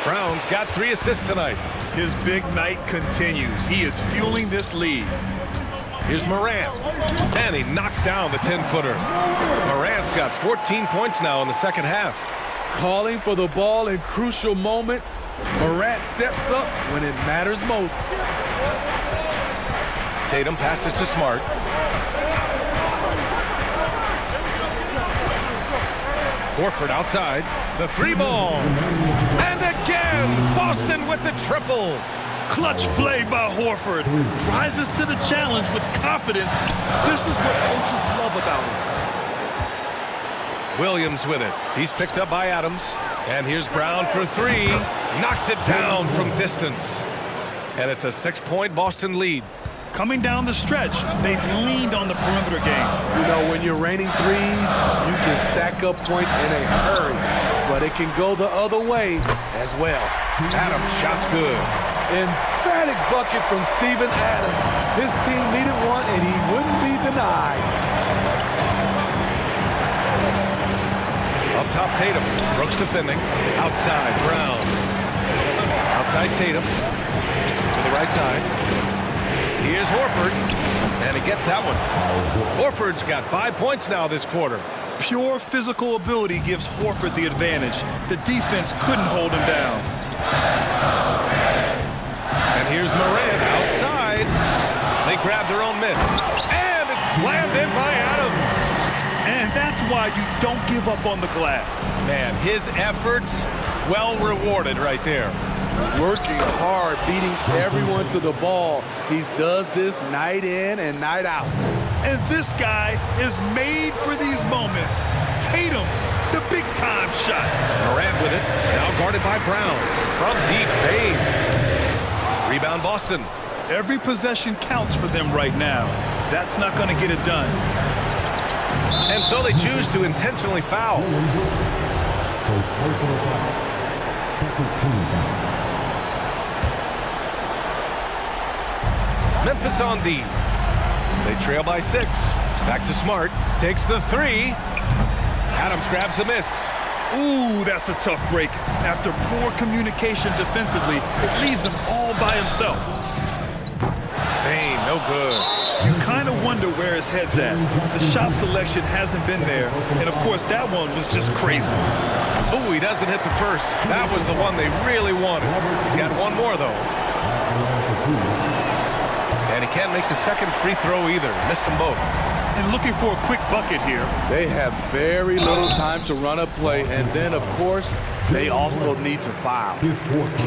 Brown's got 3 assists tonight. His big night continues. He is fueling this lead. Here's Morant. And he knocks down the 10-footer. Morant's got 14 points now in the second half. Calling for the ball in crucial moments. Morant steps up when it matters most. Tatum passes to Smart. Horford outside. The 3 ball. And again, Boston with the triple. Clutch play by Horford. Rises to the challenge with confidence. This is what coaches love about him. Williams with it. He's picked up by Adams. And here's Brown for 3. Knocks it down from distance. And it's a 6-point Boston lead. Coming down the stretch, they've leaned on the perimeter game. You know, when you're raining threes, you can stack up points in a hurry, but it can go the other way as well. Adams, shot's good. Emphatic bucket from Steven Adams. His team needed one, and he wouldn't be denied. Up top, Tatum. Brooks defending. Outside, Brown. Outside, Tatum. To the right side. Here's Horford, and he gets that one. Horford's got 5 points now this quarter. Pure physical ability gives Horford the advantage. The defense couldn't hold him down. And here's Morant outside. They grab their own miss. And it's slammed in by Adams. And that's why you don't give up on the glass. Man, his efforts well rewarded right there. Working hard, beating everyone to the ball. He does this night in and night out. And this guy is made for these moments. Tatum, the big-time shot. Morant with it, now guarded by Brown. From deep, Payne. Rebound, Boston. Every possession counts for them right now. That's not going to get it done. And so they choose to intentionally foul. Personal foul. Second team foul. Memphis on D. They trail by 6. Back to Smart. Takes the 3. Adams grabs the miss. Ooh, that's a tough break. After poor communication defensively, it leaves him all by himself. Payne, no good. You kind of wonder where his head's at. The shot selection hasn't been there. And, of course, that one was just crazy. Ooh, he doesn't hit the first. That was the one they really wanted. He's got one more, though. And he can't make the second free throw either. Missed them both. And looking for a quick bucket here. They have very little time to run a play, and then, of course, they also need to foul.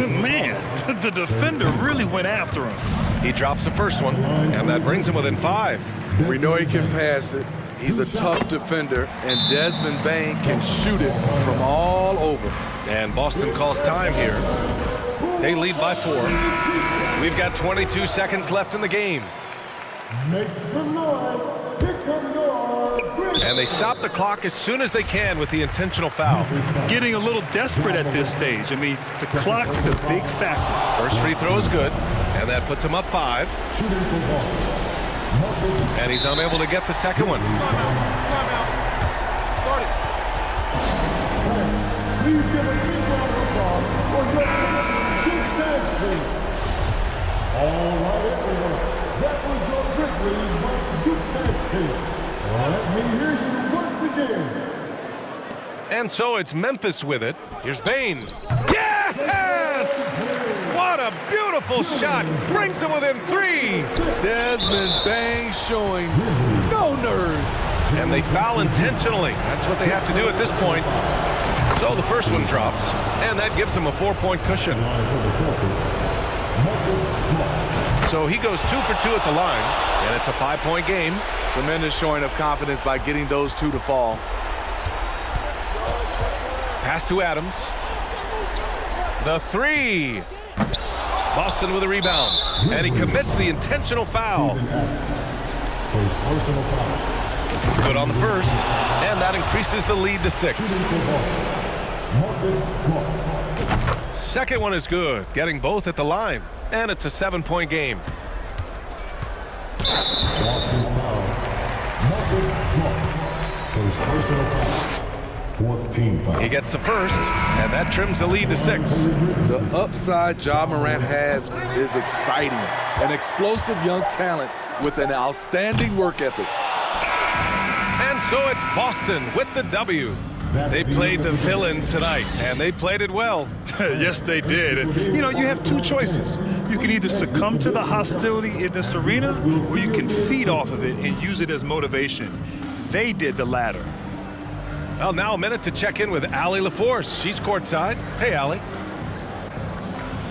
Man, the defender really went after him. He drops the first one, and that brings him within 5. We know he can pass it. He's a tough defender, and Desmond Bane can shoot it from all over. And Boston calls time here. They lead by 4. We've got 22 seconds left in the game. Make some noise. Here come yours. And they stop the clock as soon as they can with the intentional foul. Getting a little desperate at this stage. I mean, the clock's the big factor. First free throw is good, and that puts him up 5. And he's unable to get the second one. Timeout. Start it. Please give a big round of applause for your Duke Sanchez. All right, everyone. That was your Grizzlies by Duke Sanchez. Let me hear you once again. And so it's Memphis with it. Here's Bane. Yes! What a beautiful shot. Brings them within 3. Desmond Bane showing no nerves. And they foul intentionally. That's what they have to do at this point. So the first one drops, and that gives them a 4-point cushion. So he goes 2 for 2 at the line, and it's a 5-point game. Tremendous showing of confidence by getting those 2 to fall. Pass to Adams. The 3. Boston with a rebound, and he commits the intentional foul. First personal foul. Good on the first, and that increases the lead to 6. Second one is good, getting both at the line, and it's a 7-point game. Boston's foul. Marcus Smart. First personal foul. 14 foul. He gets the first, and that trims the lead to 6. The upside Ja Morant has is exciting. An explosive young talent with an outstanding work ethic. And so it's Boston with the W. They played the villain tonight, and they played it well. Yes, they did. And, you know, you have 2 choices. You can either succumb to the hostility in this arena, or you can feed off of it and use it as motivation. They did the latter. Well, now a minute to check in with Allie LaForce. She's courtside. Hey, Allie.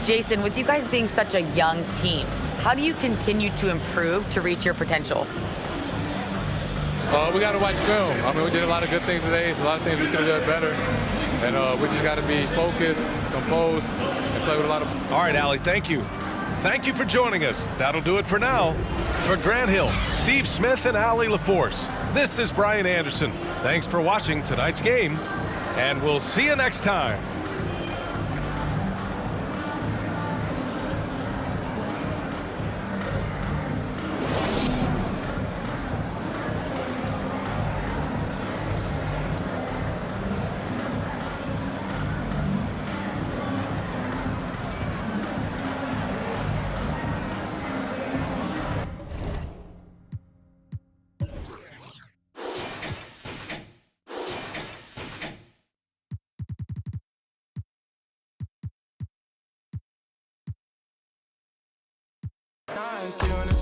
Jason, with you guys being such a young team, how do you continue to improve to reach your potential? We got to watch film. I mean, we did a lot of good things today. So a lot of things we could have done better. And we just got to be focused, composed, and play with a lot of... All right, Allie, thank you. Thank you for joining us. That'll do it for now. For Grant Hill, Steve Smith, and Allie LaForce, this is Brian Anderson. Thanks for watching tonight's game, and we'll see you next time. Nice,